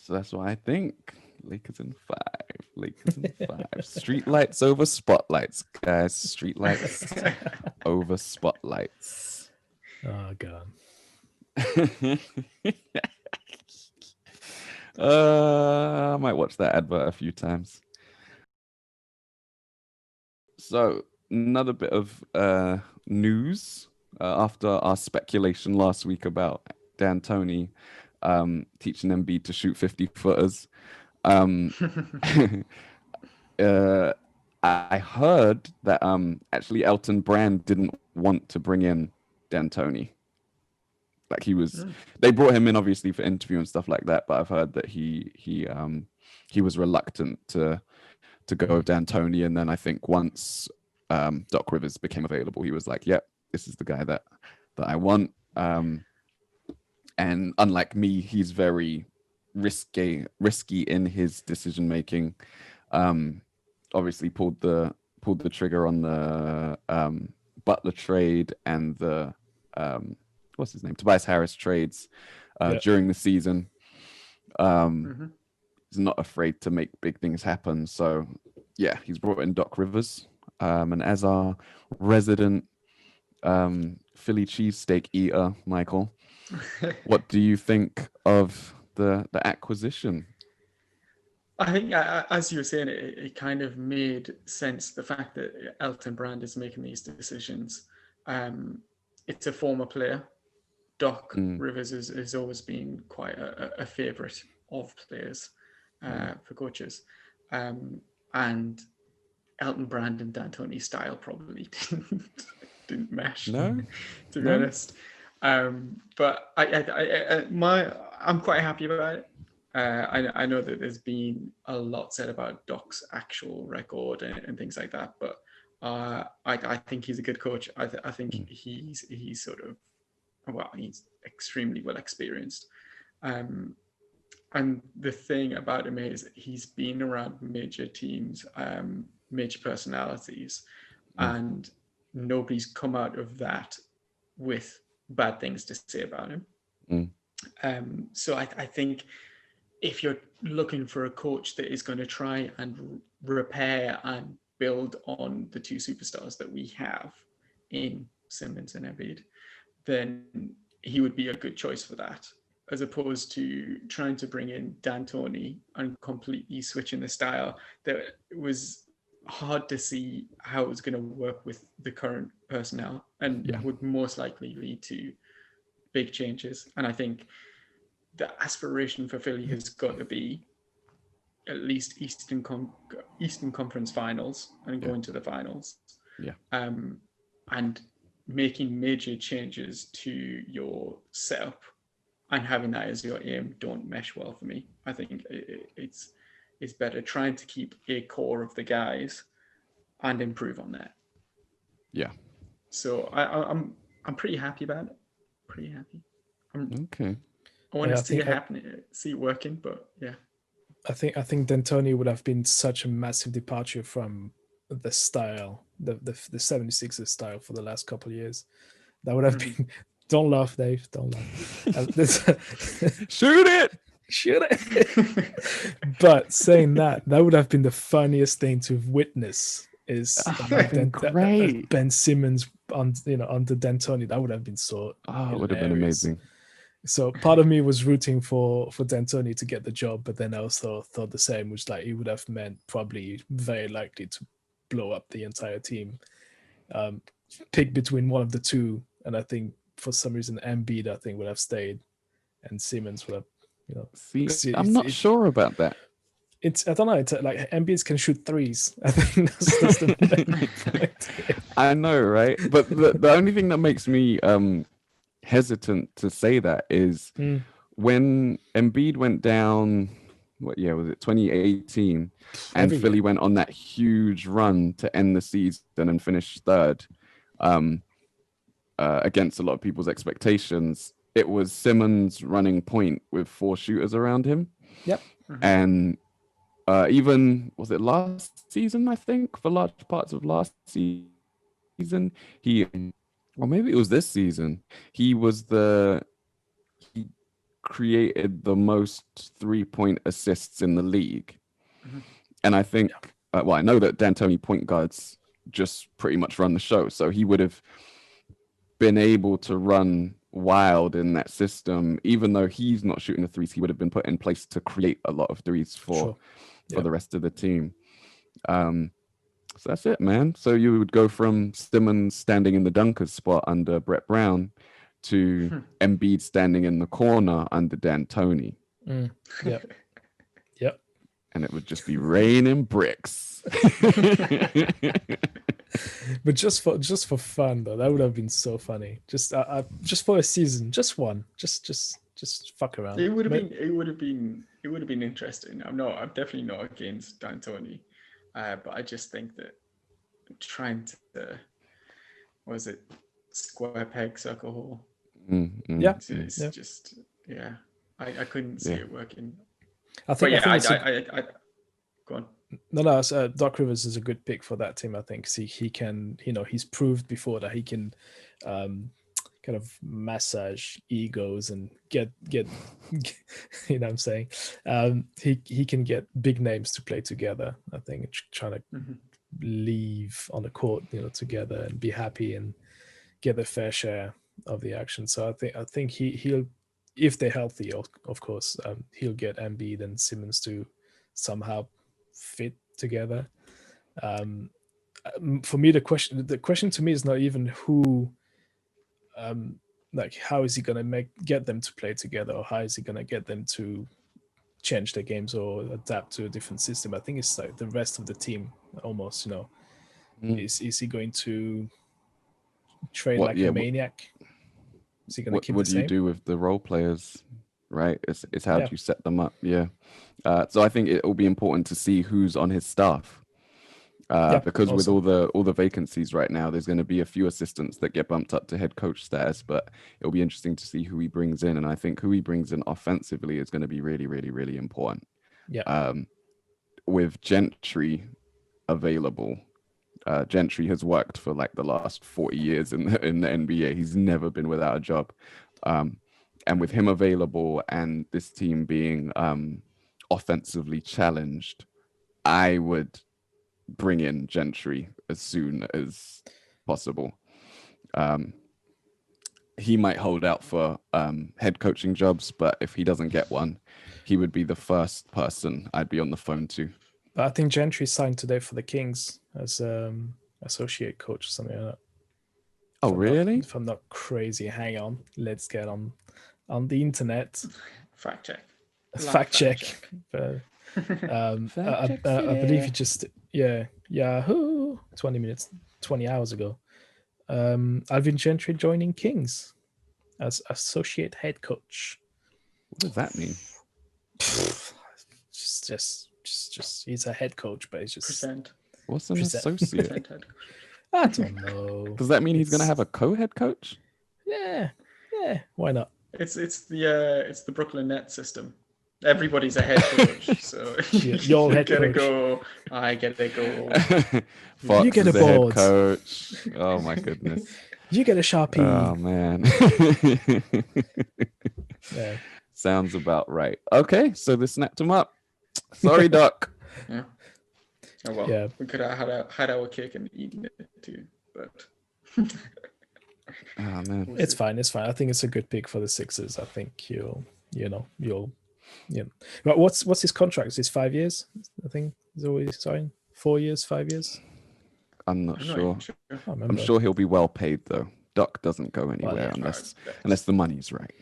that's why I think Lakers in 5. Street lights over spotlights, guys. Street lights over spotlights. Oh God. I might watch that advert a few times. So another bit of news after our speculation last week about D'Antoni teaching Embiid to shoot 50-footers. I heard that actually Elton Brand didn't want to bring in D'Antoni. Like they brought him in obviously for interview and stuff like that, but I've heard that he was reluctant to go with D'Antoni, and then I think once Doc Rivers became available, he was like, "Yep, this is the guy that I want." And unlike me, he's very risky in his decision making. Obviously pulled the trigger on the Butler trade and the what's his name, Tobias Harris trades during the season. He's not afraid to make big things happen. So yeah, he's brought in Doc Rivers, and as our resident Philly cheesesteak eater, Michael, what do you think of the acquisition? I think, as you were saying, it kind of made sense, the fact that Elton Brand is making these decisions. It's a former player. Doc Rivers has always been quite a favourite of players for coaches. And Elton Brand and D'Antoni's style probably didn't mesh, to be honest. But I'm quite happy about it. I know that there's been a lot said about Doc's actual record and things like that, but I think he's a good coach. I think he's sort of, well, he's extremely well experienced. And the thing about him is he's been around major teams, major personalities, and nobody's come out of that with bad things to say about him. So I think if you're looking for a coach that is going to try and repair and build on the 2 superstars that we have in Simmons and Embiid, then he would be a good choice for that, as opposed to trying to bring in D'Antoni and completely switching the style. That was hard to see how it was going to work with the current personnel, and would most likely lead to big changes. And I think the aspiration for Philly has got to be at least Eastern Conference Finals and going to the finals. And making major changes to your setup and having that as your aim don't mesh well for me. I think it's better trying to keep a core of the guys and improve on that. Yeah. So I'm pretty happy about it. Pretty happy. Okay. I want to see it happen, see it working, but yeah. I think D'Antoni would have been such a massive departure from the style, the 76ers style for the last couple of years. That would have been. Don't laugh, Dave. Don't laugh. Shoot it. But saying that would have been the funniest thing to witness. Is Ben Simmons under D'Antoni. That would have been so. It would have been amazing. So part of me was rooting for D'Antoni to get the job, but then I also thought the same, which like it would have meant probably very likely to blow up the entire team. Pick between one of the two, and I think for some reason Embiid I think would have stayed, and Simmons would have, See, I'm not sure about that. I don't know. It's like Embiid can shoot threes. I think that's the main point. I know, right? But the only thing that makes me hesitant to say that is when Embiid went down, what year was it? 2018, and Philly went on that huge run to end the season and finish third, against a lot of people's expectations. It was Simmons running point with 4 shooters around him. Yep. And even, was it last season, I think, for large parts of last season, or maybe it was this season, he created the most 3-point assists in the league. And I think, I know that D'Antoni point guards just pretty much run the show. So he would have been able to run wild in that system. Even though he's not shooting the threes, he would have been put in place to create a lot of threes for the rest of the team. So that's it, man. So you would go from Simmons standing in the dunker's spot under Brett Brown to Embiid standing in the corner under D'Antoni. Yep. And it would just be raining bricks. But just for fun though, that would have been so funny. Just for a season, just one, just fuck around. It would have been interesting. I'm definitely not against D'Antoni, but I just think that trying to, was it square peg circle hole? It's just I couldn't see it working. I think I go on. No, Doc Rivers is a good pick for that team. I think he can, he's proved before that he can kind of massage egos and get you know what I'm saying. He can get big names to play together. I think trying to leave on the court, together and be happy and get their fair share of the action. So I think he'll, if they're healthy, of course, he'll get Embiid and Simmons to somehow fit together. For me, the question to me is not even who, like how is he gonna get them to play together, or how is he gonna get them to change their games or adapt to a different system. I think it's like the rest of the team almost. Is he going to trade a maniac? Is he going to keep what the do you same? do with the role players, right? It's how do you set them up? So I think it will be important to see who's on his staff, because with all the vacancies right now, there's going to be a few assistants that get bumped up to head coach status, but it'll be interesting to see who he brings in. And I think who he brings in offensively is going to be really, really, really important. With Gentry available, Gentry has worked for like the last 40 years in the NBA. He's never been without a job. And with him available and this team being offensively challenged, I would bring in Gentry as soon as possible. He might hold out for head coaching jobs, but if he doesn't get one, he would be the first person I'd be on the phone to. But I think Gentry signed today for the Kings as associate coach or something like that. Oh, really? If I'm not crazy, hang on. Let's get on the internet. Fact check. But, I believe he just Yahoo 20 hours ago. Alvin Gentry joining Kings as associate head coach. What does that mean? Just he's a head coach, but he's just percent. What's an associate? I don't know. Does that mean he's going to have a co-head coach? Yeah, why not? It's the Brooklyn Nets system. Everybody's a head coach, so you're head get coach. A go. I get a go. Fox You get a is the head board. coach. Oh my goodness. You get a Sharpie. Oh man. Yeah. Sounds about right. Okay, so they snapped him up. Sorry, Doc. Yeah. Oh well. Yeah. We could have had our cake and eaten it too, but Oh man. We'll It's see. fine. It's fine. I think it's a good pick for the Sixers. I think you'll. Yeah. But what's his contract? Is it 5 years? I think is always sorry. 4 years, 5 years. I'm not I'm not sure. even sure. I can't I'm remember. sure he'll be well paid though. Doc doesn't go anywhere yeah. unless the money's right.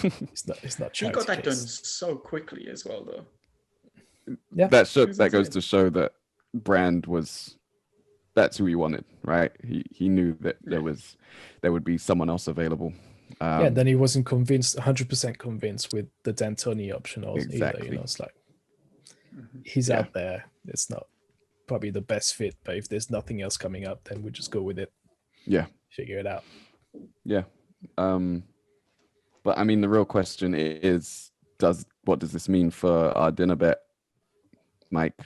It's not. It's not. He got charity that done case. so quickly as well, though. Yeah. That was that goes insane. to show that Brand was that's who he wanted, right? He knew that there would be someone else available. Yeah. And then he wasn't convinced, 100% convinced with the D'Antoni option either. Exactly. It's like Mhm. he's Yeah. out there. It's not probably the best fit, but if there's nothing else coming up, then we just go with it. Yeah. Figure it out. Yeah. But I mean, the real question is, what does this mean for our dinner bet, Mike?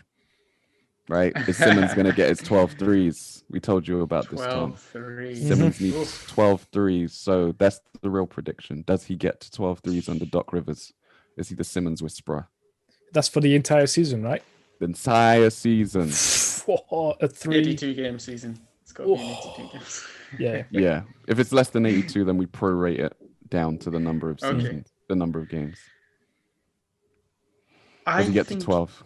Right? Is Simmons going to get his 12 threes? We told you about this, Tom. 12 threes. Simmons needs Oof. 12 threes. So that's the real prediction. Does he get to 12 threes under Doc Rivers? Is he the Simmons whisperer? That's for the entire season, right? The entire season. A 3. 82 game season. It's got to be an 82 games. Yeah. Yeah. If it's less than 82, then we prorate it down to the number of Okay. seasons, the number of games. Does I he get to think 12?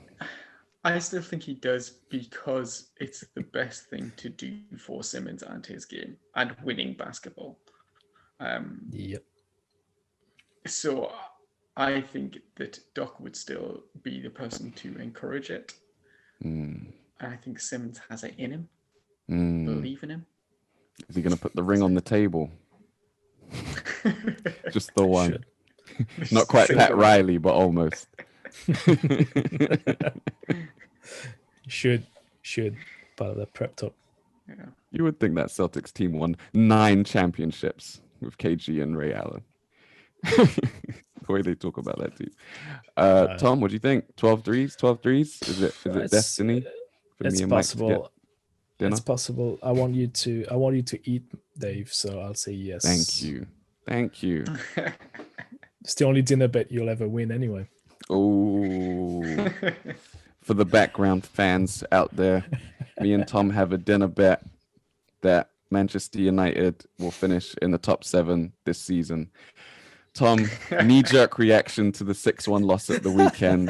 I still think he does because it's the best thing to do for Simmons and his game and winning basketball. Yep. So I think that Doc would still be the person to encourage it. Mm. And I think Simmons has it in him. Mm. Believe in him. Is he going to put the ring on the table? Just the one. Not quite Pat Riley, but almost. Should part of the prep top. Yeah. You would think that Celtics team won 9 championships with KG and Ray Allen. The way they talk about that team. Tom, what do you think? 12 threes? 12 threes? Is it destiny for It's me and Mike to get possible. dinner? It's possible. I want you to eat, Dave. So I'll say yes. Thank you. It's the only dinner bet you'll ever win, anyway. Oh, for the background fans out there, me and Tom have a dinner bet that Manchester United will finish in the top 7 this season. Tom, knee-jerk reaction to the 6-1 loss at the weekend.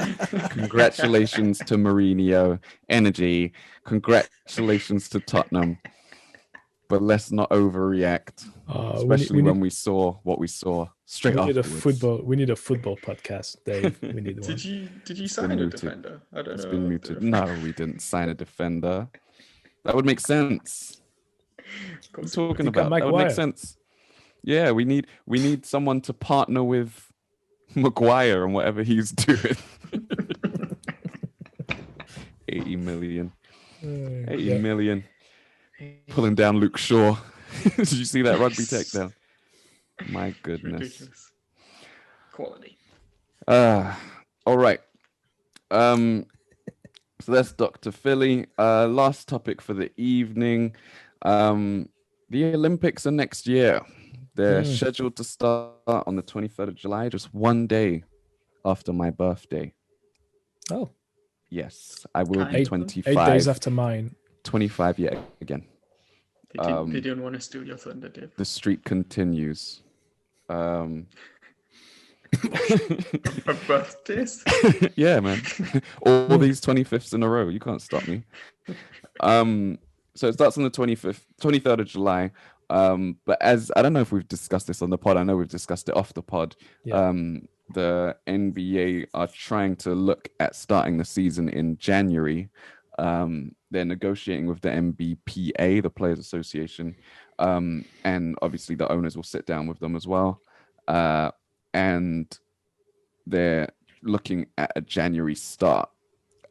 Congratulations to Mourinho. Energy. Congratulations to Tottenham. But let's not overreact, especially when we saw what we saw straight afterwards. We need a football podcast, Dave. We need one. Did you sign a muted. defender? I don't It's know. been muted. No, we didn't sign a defender. That would make sense. What are you talking about? That would make sense. Yeah, we need someone to partner with Maguire and whatever he's doing. 80 million. 80 million. Pulling down Luke Shaw. Did you see that rugby takedown? My goodness. Ridiculous. Quality. All right. So that's Dr. Philly. Last topic for the evening. The Olympics are next year. They're scheduled to start on the 23rd of July, just one day after my birthday. Oh. Yes, I will be 25. 8 days after mine. 25 yet again. They don't want to steal your thunder, Dave. The streak continues. Birthdays? Yeah, man. All these 25ths in a row. You can't stop me. So it starts on the 23rd of July. But as I don't know if we've discussed this on the pod. I know we've discussed it off the pod. Yeah. The NBA are trying to look at starting the season in January. They're negotiating with the NBPA, the Players Association, and obviously the owners will sit down with them as well. And they're looking at a January start.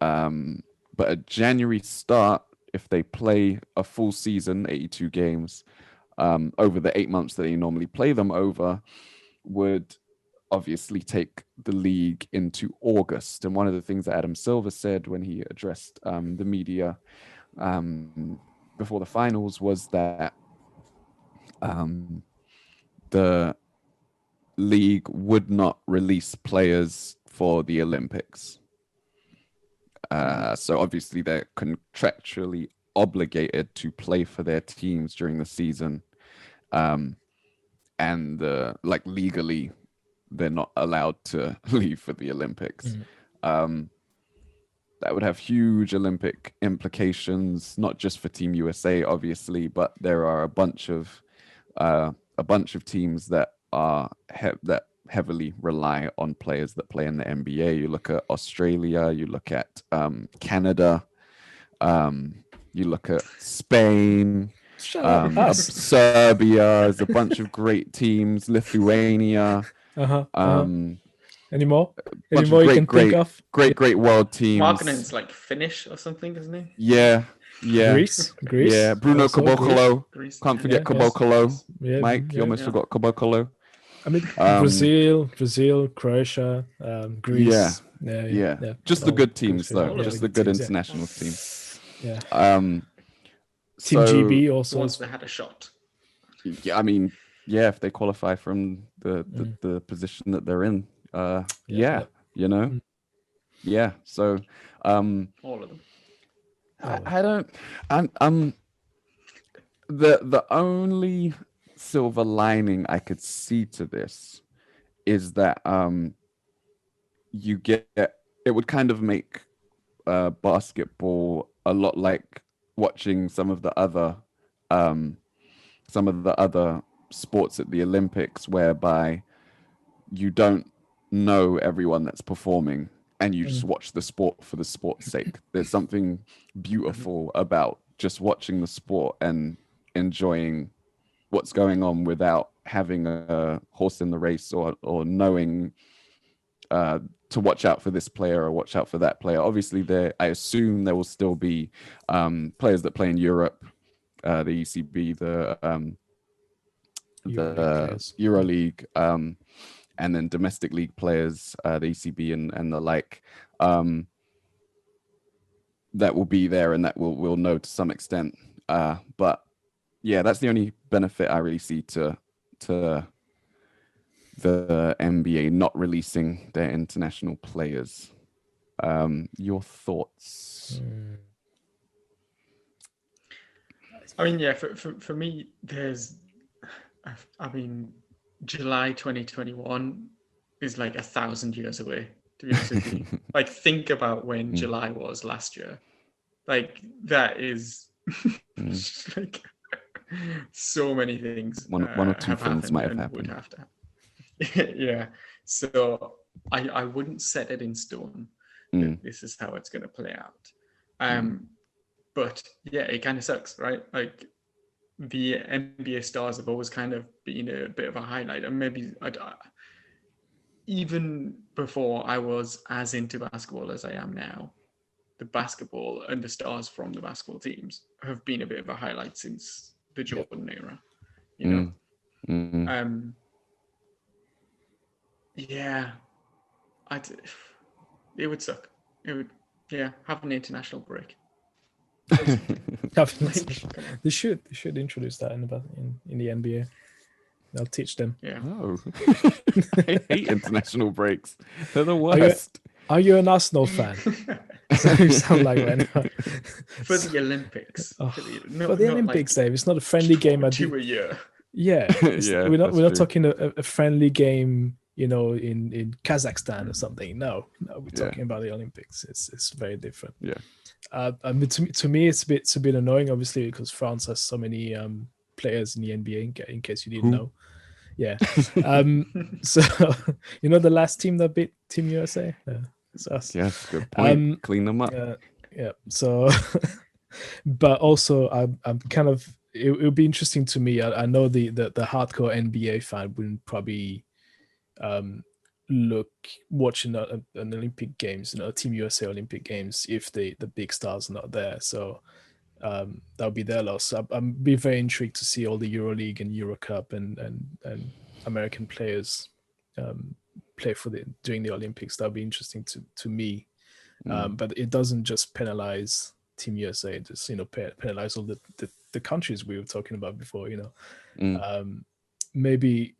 But a January start, if they play a full season, 82 games, over the 8 months that they normally play them over, would obviously take the league into August. And one of the things that Adam Silver said when he addressed the media before the finals was that the league would not release players for the Olympics. So obviously they're contractually obligated to play for their teams during the season. and like legally they're not allowed to leave for the Olympics. That would have huge Olympic implications, not just for Team USA, obviously, but there are a bunch of teams that are that heavily rely on players that play in the NBA. You look at Australia, you look at Canada, you look at Spain, Shut up, us. Serbia. There's a bunch of great teams. Lithuania. Any more? Any Bunch more of you can think of? great world teams. Markkanen's like Finnish or something, isn't he? Yeah. Greece. Yeah, Bruno Also Caboclo. Greece. Can't forget Yeah, Caboclo. Yeah, Mike, you almost forgot Caboclo. I mean, Brazil, Croatia, Greece. Yeah. Just the good teams, though. Yeah, Just the good international team. Yeah. So, Team GB also. Once they had a shot. Yeah, I mean, yeah, if they qualify from the position that they're in, you know, yeah. So, all of them. I don't. I'm the only silver lining I could see to this is that you get it would kind of make basketball a lot like watching some of the other sports at the Olympics, whereby you don't know everyone that's performing and you just watch the sport for the sport's sake. There's something beautiful about just watching the sport and enjoying what's going on without having a horse in the race or knowing to watch out for this player or watch out for that player. Obviously, I assume there will still be players that play in Europe, the ECB, the EuroLeague, and then domestic league players, the ECB and the like, that will be there and that we'll know to some extent. But yeah, that's the only benefit I really see to the NBA not releasing their international players. Your thoughts? I mean, yeah, for me, July 2021 is like 1,000 years away, to be honest with you. Like, think about when July was last year. Like, that is like so many things. One or two things might have happened. Would have to happen. Yeah. So I wouldn't set it in stone that this is how it's going to play out. But yeah, it kind of sucks, right? Like, the NBA stars have always kind of been a bit of a highlight, and maybe even before I was as into basketball as I am now, the basketball and the stars from the basketball teams have been a bit of a highlight since the Jordan era, you know. Yeah, it would suck. It would, have an international break. They should introduce that in the NBA. They'll teach them. Yeah. Oh, I hate international breaks. They're the worst. Are you an Arsenal fan? So you sound like right now. For the Olympics. For the Olympics, like Dave. It's not a friendly game. 2 a year. Yeah, Yeah, we're not true. talking a friendly game, you know, in Kazakhstan or something. No, we're talking about the Olympics. It's very different. Yeah. I mean, to me, it's a bit annoying, obviously, because France has so many players in the NBA. In case you didn't know, yeah. So you know the last team that beat Team USA. It's us. Yes, good point. Clean them up. Yeah. So, but also, I'm kind of. It would be interesting to me. I know the hardcore NBA fan wouldn't probably look watching an Olympic Games, you know, Team USA Olympic Games if the big stars are not there. So that would be their loss. I'm be very intrigued to see all the EuroLeague and Eurocup and American players play during the Olympics. That would be interesting to me. But it doesn't just penalize Team USA. It just, you know, penalize all the countries we were talking about before. You know, maybe.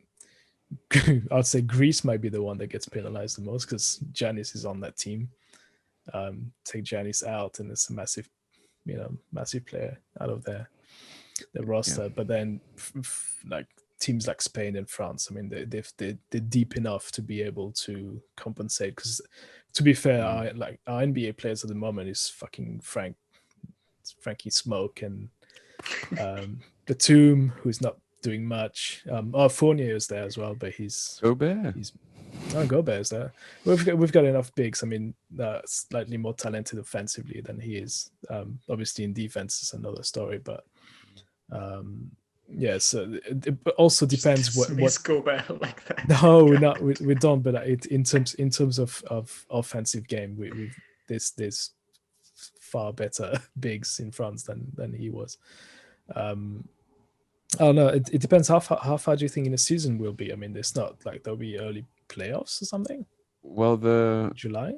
I'd say Greece might be the one that gets penalized the most because Giannis is on that team. Take Giannis out, and it's a massive player out of there. the roster. But then like teams like Spain and France, I mean, they're deep enough to be able to compensate. Because to be fair, our NBA players at the moment is fucking Frankie Smoke and the Tomb, who's not doing much. Fournier is there as well, but Gobert. Gobert is there. We've got enough bigs. I mean, slightly more talented offensively than he is. Obviously, in defense is another story, but yeah. So it also depends what Gobert like that. No, we're not. We don't. But in terms of offensive game, there's far better bigs in France than he was. Oh no, it depends how far do you think in the season will be? I mean, it's not like there'll be early playoffs or something. Well, July.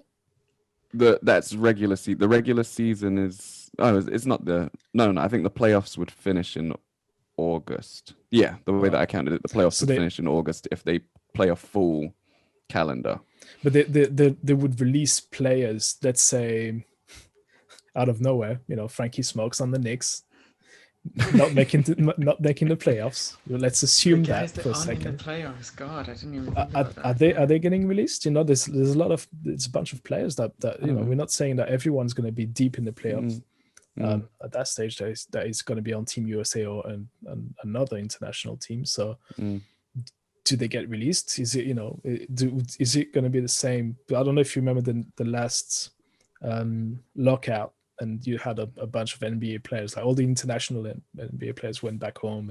That's regular season. The regular season is it's not the no. I think the playoffs would finish in August. Yeah, the way that I counted it, the playoffs would finish in August if they play a full calendar. But they would release players, let's say, out of nowhere. Frankie Smokes on the Knicks. not making the playoffs. Let's assume that for a second. In the playoffs, God, I didn't even think about that. Are they getting released? There's a bunch of players that we're not saying that everyone's going to be deep in the playoffs. At that stage, that is going to be on Team USA or another international team. So, do they get released? Is it is it going to be the same? I don't know if you remember the last lockout. And you had a bunch of NBA players, like all the international NBA players went back home,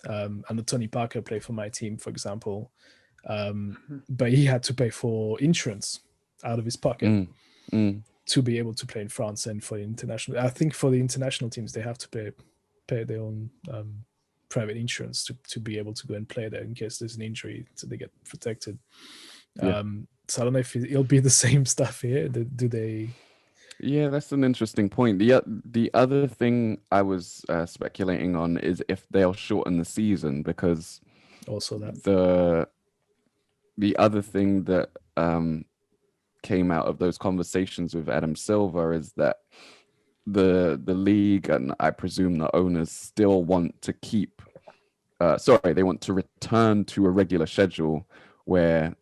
and Tony Parker played for my team, for example. But he had to pay for insurance out of his pocket to be able to play in France. And for the international, I think for the international teams, they have to pay their own private insurance to be able to go and play there in case there's an injury, so they get protected. Yeah. So I don't know if it'll be the same stuff here. Do they? Yeah, that's an interesting point. The other thing I was speculating on is if they'll shorten the season, because also that the other thing that came out of those conversations with Adam Silver is that the league, and I presume the owners, still want to keep they want to return to a regular schedule where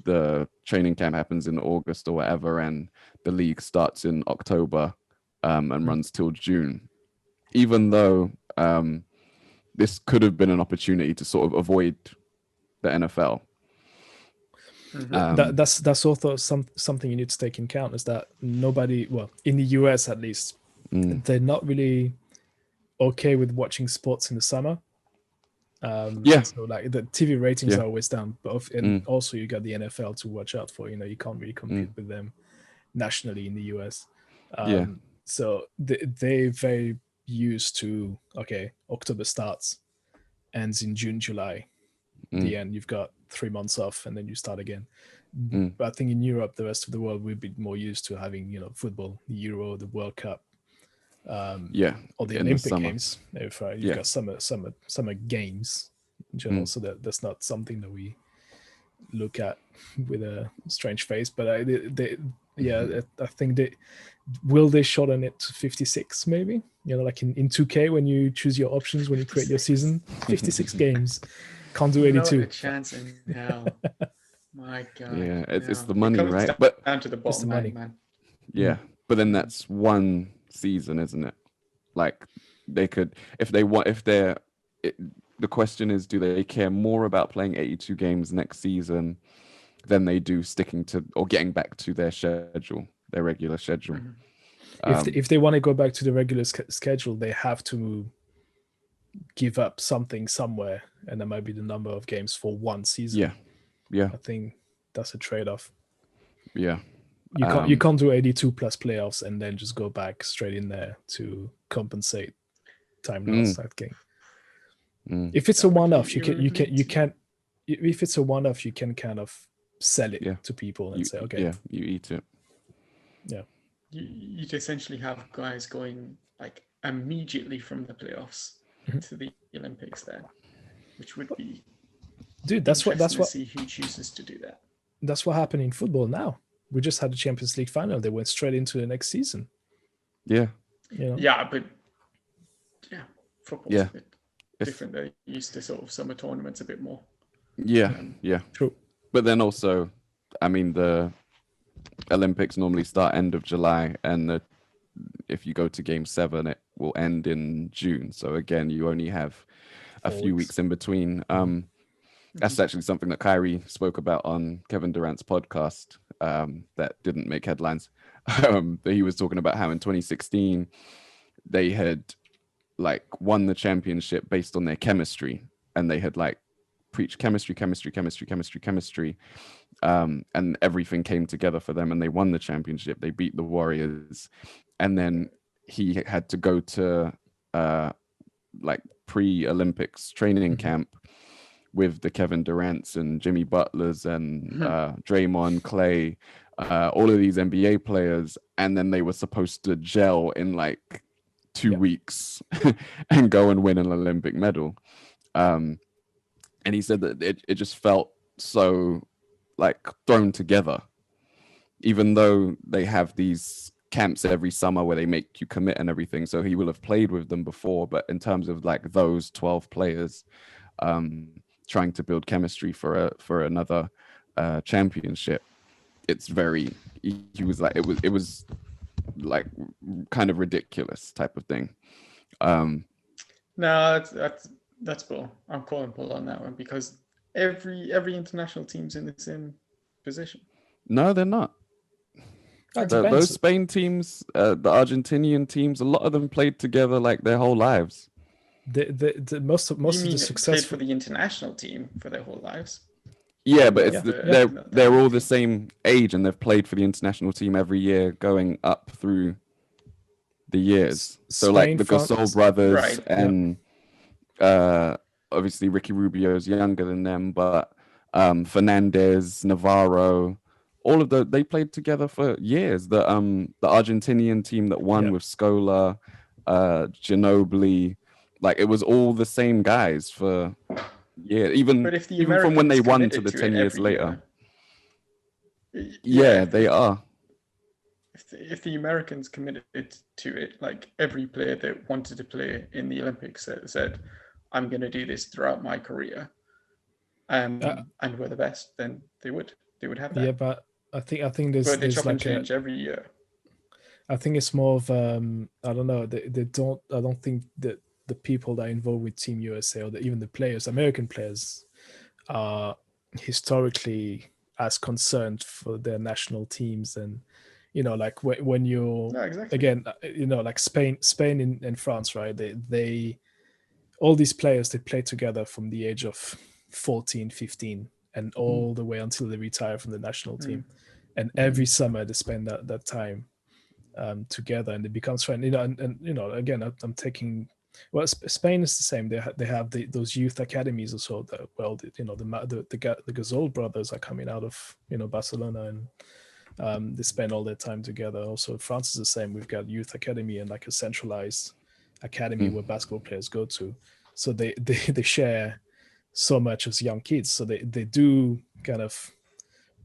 the training camp happens in August or whatever, and the league starts in October and runs till June. Even though this could have been an opportunity to sort of avoid the NFL. That's also something you need to take into account, is that nobody, well, in the US at least, they're not really okay with watching sports in the summer. So like the TV ratings are always down, and also you got the NFL to watch out for. You can't really compete with them nationally in the US. So they're very used to, October starts, ends in June, July. The end, you've got 3 months off, and then you start again. But I think in Europe, the rest of the world, we'd be more used to having football, the Euro, the World Cup. Or the Olympic Games. If you've got summer games in general, so that's not something that we look at with a strange face. But I think will they shorten it to 56 maybe? Like in 2K, when you choose your options, when you create your season, 56 games. Can't do 82. Not a chance in hell. My God. Yeah, it's the money, right? But down to the bottom line, man. Yeah, but then that's one season, isn't it? Like they could, the question is, do they care more about playing 82 games next season than they do sticking to or getting back to their regular schedule? If they want to go back to the regular schedule, they have to give up something somewhere, and that might be the number of games for one season. Yeah. I think that's a trade-off. Yeah. You can't do 82 plus playoffs and then just go back straight in there to compensate time lost. I think if it's a one-off, you can. If it's a one-off, you can kind of sell it to people and say, okay, you eat it. Yeah, you'd essentially have guys going like immediately from the playoffs to the Olympics then, which would be that's what see who chooses to do that. That's what happened in football now. We just had the Champions League final. They went straight into the next season. Yeah. Yeah, but football's Yeah. a bit different. They're used to sort of summer tournaments a bit more. Yeah, yeah. True. But then also, I mean, the Olympics normally start end of July, and if you go to Game 7, it will end in June. So again, you only have a 4 few weeks. weeks in between. That's actually something that Kyrie spoke about on Kevin Durant's podcast that didn't make headlines. But he was talking about how in 2016 they had like won the championship based on their chemistry, and they had like preached chemistry, and everything came together for them, and they won the championship. They beat the Warriors, and then he had to go to like pre-Olympics training camp with the Kevin Durants and Jimmy Butlers and Draymond, Clay, all of these NBA players, and then they were supposed to gel in like 2 weeks and go and win an Olympic medal. And he said that it just felt so like thrown together, even though they have these camps every summer where they make you commit and everything. So he will have played with them before, but in terms of like those 12 players, trying to build chemistry for another championship, it's very, he was like, it was like kind of ridiculous type of thing. No, that's bull. I'm calling bull on that one, because every international team's in the same position. No, they're not. Those Spain teams, the Argentinian teams, a lot of them played together like their whole lives. Most of the played successful for the international team for their whole lives. Yeah, but it's they're all the same age, and they've played for the international team every year going up through the years. So like the Gasol brothers, right, and obviously Ricky Rubio's younger than them, but Fernandez, Navarro, all of they played together for years. The Argentinian team that won with Scola, Ginobili, like it was all the same guys for even from when they won to the 10 years later. They are. If the Americans committed to it, like every player that wanted to play in the Olympics said, I'm going to do this throughout my career, and we're the best, then they would have that. Yeah, but I think there's chop like and change every year. I think it's more of I don't know. I don't think that the people that are involved with Team USA or even the players, American players, are historically as concerned for their national teams. And like when you're again, like Spain and France, right? They all these players, they play together from the age of 14, 15 and all the way until they retire from the national team. And every summer they spend that time together, and they become friends. And again, I'm taking. Well, Spain is the same. They have those youth academies also. The Gasol brothers are coming out of Barcelona, and they spend all their time together. Also, France is the same. We've got youth academy and like a centralized academy where basketball players go to. So they share so much as young kids. So they do kind of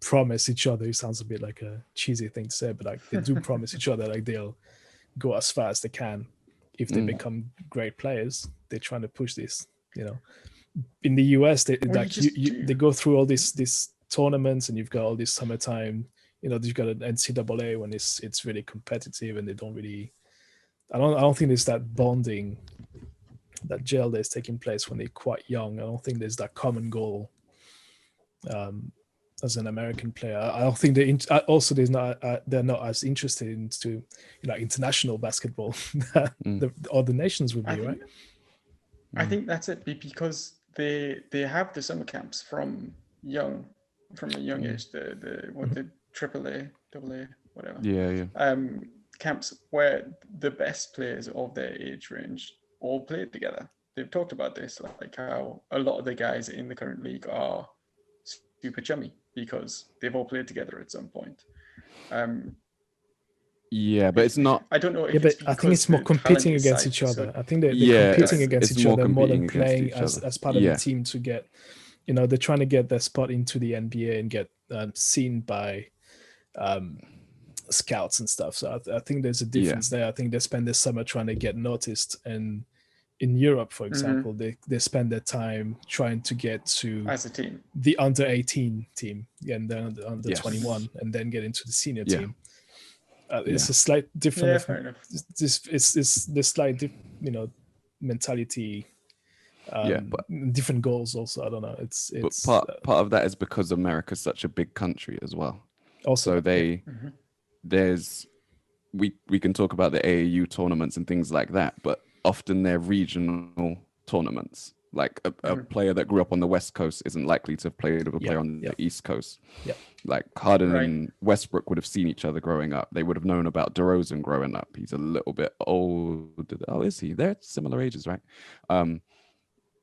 promise each other. It sounds a bit like a cheesy thing to say, but like they do promise each other like they'll go as far as they can if they become great players. They're trying to push this. In the US, they go through all these tournaments, and you've got all this summertime. You've got an NCAA when it's really competitive, and they don't really. I don't think there's that bonding, that gel that's taking place when they're quite young. I don't think there's that common goal. As an American player, I don't think they're not as interested into international basketball that the other nations would be, right? I think that's it, because they have the summer camps from a young age. The AAA, AA, whatever. Camps where the best players of their age range all play together. They've talked about this, like how a lot of the guys in the current league are super chummy because they've all played together at some point. But it's not. I don't know. But I think it's more competing against each other. I think they're competing against each other more than playing as part of the team to get. They're trying to get their spot into the NBA and get seen by scouts and stuff. So I think there's a difference there. I think they spend this summer trying to get noticed and in Europe, for example, they spend their time trying to get to as a team, the under 18 team, and then under Yes. 21, and then get into the senior Yeah. team. It's a slight different. Yeah, fair enough. It's the slight, mentality. But Different goals also. I don't know. It's part of that is because America's such a big country as well. also So there's we can talk about the AAU tournaments and things like that, but often they're regional tournaments. Like a player that grew up on the West Coast isn't likely to have played with a player on the East Coast. Yeah. Like Harden and Westbrook would have seen each other growing up. They would have known about DeRozan growing up. He's a little bit old. Oh, is he? They're similar ages, right?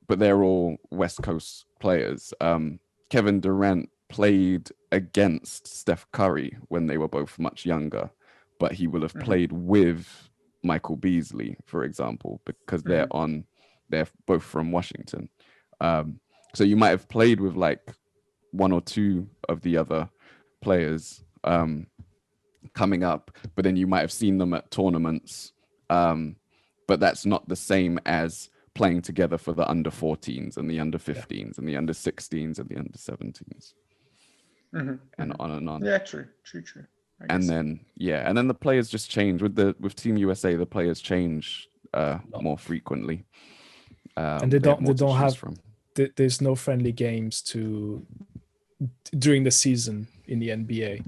But they're all West Coast players. Kevin Durant played against Steph Curry when they were both much younger, but he will have played with Michael Beasley, for example, because they're both from Washington. So you might have played with like one or two of the other players coming up, but then you might have seen them at tournaments. But that's not the same as playing together for the under 14s and the under 15s and the under 16s and the under 17s. And on and on. Yeah, true. And then the players just change with Team USA. The players change more frequently, and they don't have. There's no friendly games during the season in the NBA.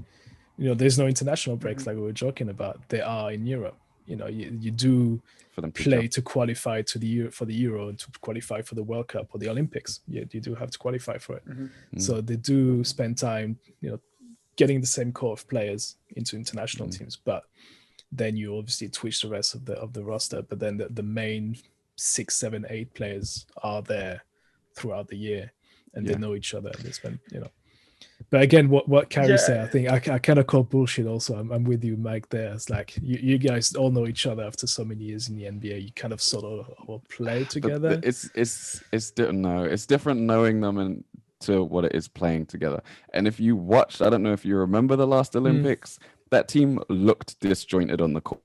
There's no international breaks like we were joking about. They are in Europe. You do for them play to qualify for the Euro and to qualify for the World Cup or the Olympics. You do have to qualify for it. So they do spend time, getting the same core of players into international teams, but then you obviously twitch the rest of the roster. But then the main 6, 7, 8 players are there throughout the year, and they know each other. And they spend, But again, what Carrie said, I think I kind of call bullshit. Also, I'm with you, Mike. There, it's like you guys all know each other after so many years in the NBA. You kind of sort of all play together. But it's different knowing them and to what it is playing together. And if you watched, I don't know if you remember the last Olympics, that team looked disjointed on the court.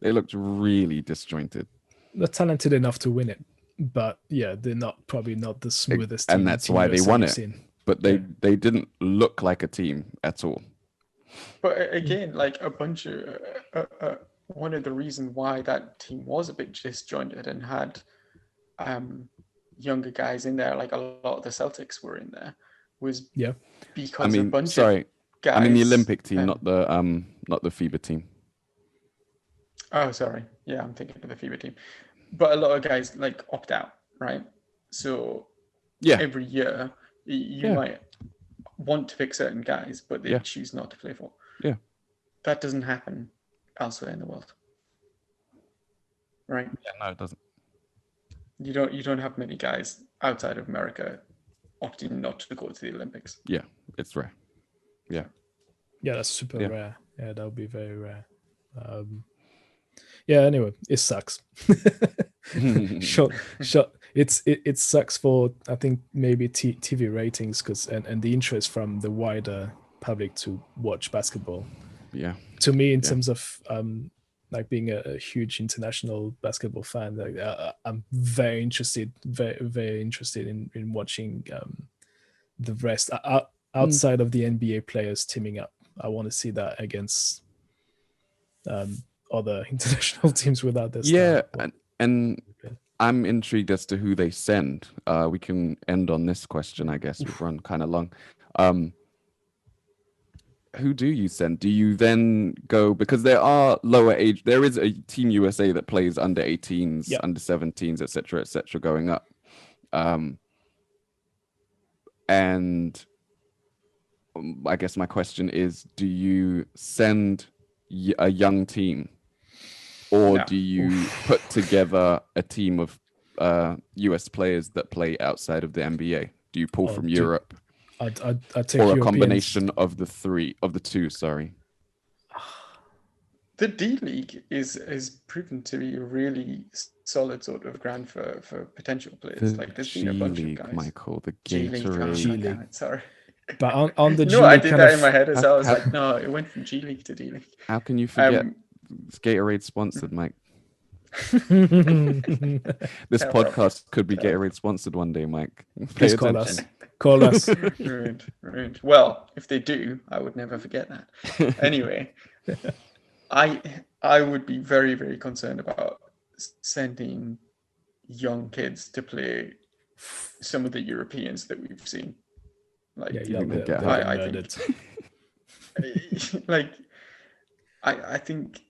They looked really disjointed. They're talented enough to win it, but they're probably not the smoothest team. And that's why they won it. But they didn't look like a team at all. But again, like a bunch of one of the reasons why that team was a bit disjointed and had younger guys in there, like a lot of the Celtics were in there, was because a bunch of guys. I mean the Olympic team, not the FIBA team. Oh, sorry. Yeah, I'm thinking of the FIBA team. But a lot of guys like opt out, right? So every year you might want to pick certain guys, but they choose not to play for. Yeah. That doesn't happen elsewhere in the world. Right? Yeah, no, it doesn't. You don't have many guys outside of America opting not to go to the Olympics. Yeah, it's rare. Yeah. Yeah, that's super rare. Yeah, that would be very rare. Anyway, it sucks. Sure. It sucks for, I think, maybe TV ratings and the interest from the wider public to watch basketball. Yeah. To me, in terms of like being a huge international basketball fan, I'm very interested in watching the rest outside of the NBA players teaming up. I want to see that against other international teams without their star. And I'm intrigued as to who they send. We can end on this question, I guess. We've run kind of long. Who do you send? Do you then go, because there are lower age, there is a Team USA that plays under 18s, under 17s, etc., going up. And I guess my question is, do you send a young team, or do you put together a team of US players that play outside of the NBA? Do you pull from Europe? I'd take or a Europeans. combination of the two. Sorry. The D League is proven to be a really solid sort of ground for potential players. Like there's been a bunch of guys. Michael, the Gatorade. G League. Sorry. But on the G no, League, I did that in my head as well. I was like, no, it went from G League to D League. How can you forget Gatorade sponsored, Mike? This Terrible. podcast could be Gatorade sponsored one day, Mike. Pay Please call attention. us. Call us. Ruined. Well, if they do, I would never forget that. Anyway, I would be very, very concerned about sending young kids to play some of the Europeans that we've seen. Like, I think, like, I think.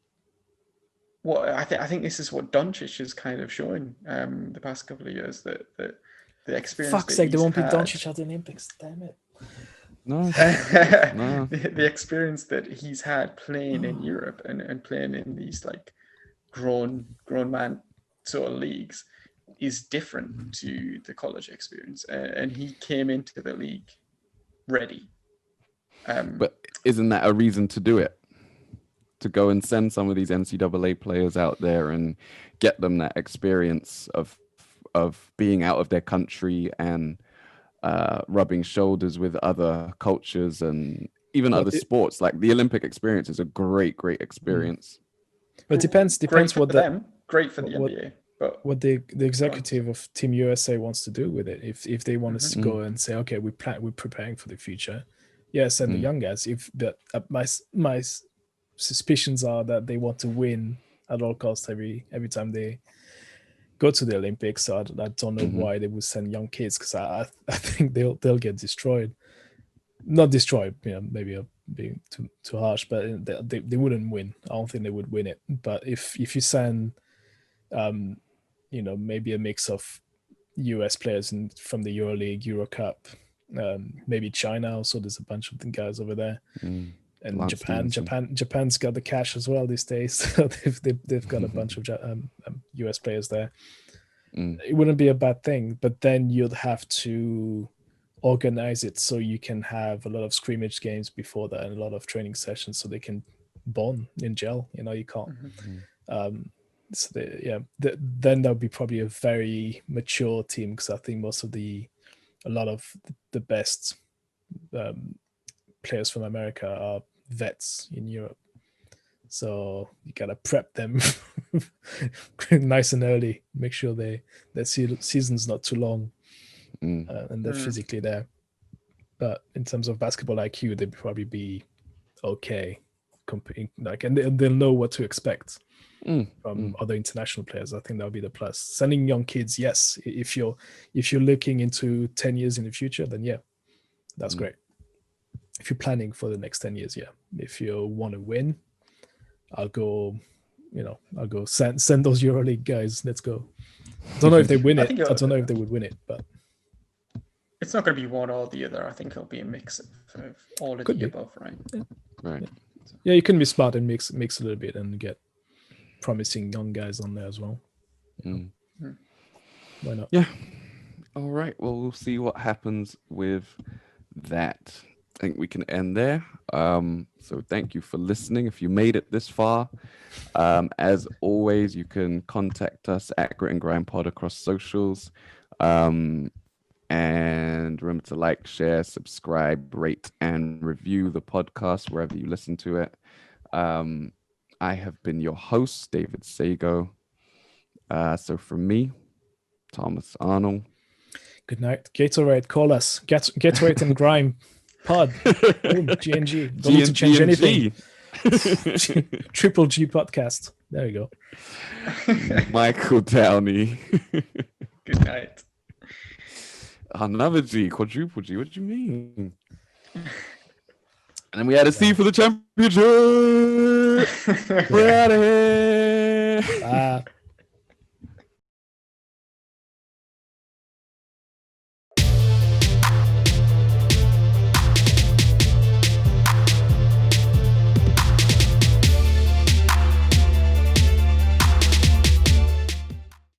What I think this is what Doncic is kind of showing the past couple of years, that the experience. Fuck's sake, there won't be Doncic at the Olympics. Damn it. No. The experience that he's had playing in Europe and playing in these like grown man sort of leagues is different to the college experience, and he came into the league ready. But isn't that a reason to do it? To go and send some of these NCAA players out there and get them that experience of being out of their country and rubbing shoulders with other cultures and even other sports. Like the Olympic experience is a great experience. But depends what them. Great for the NBA. But what the executive of Team USA wants to do with it. If they want to go and say, okay, we're preparing for the future. Yeah, send the young guys. My suspicions are that they want to win at all costs every time they go to the Olympics. So I don't know why they would send young kids, because I think they'll get destroyed. Not destroyed, maybe I'm being too harsh, but they wouldn't win. I don't think they would win it. But if you send maybe a mix of US players from the EuroLeague, Euro Cup, maybe China also, there's a bunch of the guys over there. And Japan's got the cash as well these days. So they've got a bunch of US players there. It wouldn't be a bad thing, but then you'd have to organize it so you can have a lot of scrimmage games before that and a lot of training sessions so they can bond in gel. You can't. Then that would be probably a very mature team, because I think a lot of the best players from America are vets in Europe, so you gotta prep them nice and early, make sure their season's not too long, and they're physically there. But in terms of basketball IQ, they'd probably be okay, and they'll know what to expect from other international players. I think that'll be the plus. Sending young kids, yes, if you're looking into 10 years in the future, then yeah, that's great. If you're planning for the next 10 years, yeah. If you want to win, I'll go send those EuroLeague guys. Let's go. I don't know if they win it. I don't know if they would win it, but it's not going to be one or the other. I think it'll be a mix of all of the above, right? Yeah. Right. Yeah, you can be smart and mix a little bit and get promising young guys on there as well. Why not? Yeah. All right. Well, we'll see what happens with that. I think we can end there. So thank you for listening. If you made it this far, as always, you can contact us at Grit and Grime Pod across socials. And remember to like, share, subscribe, rate, and review the podcast wherever you listen to it. I have been your host, David Sago. So from me, Thomas Arnold. Good night. Gatorade, call us. Gatorade and Grime Pod. GNG. Don't need to change anything. Triple G podcast. There you go. Michael Downey. Good night. Another G, quadruple G. What do you mean? And then we had a C for the championship. We're out of here.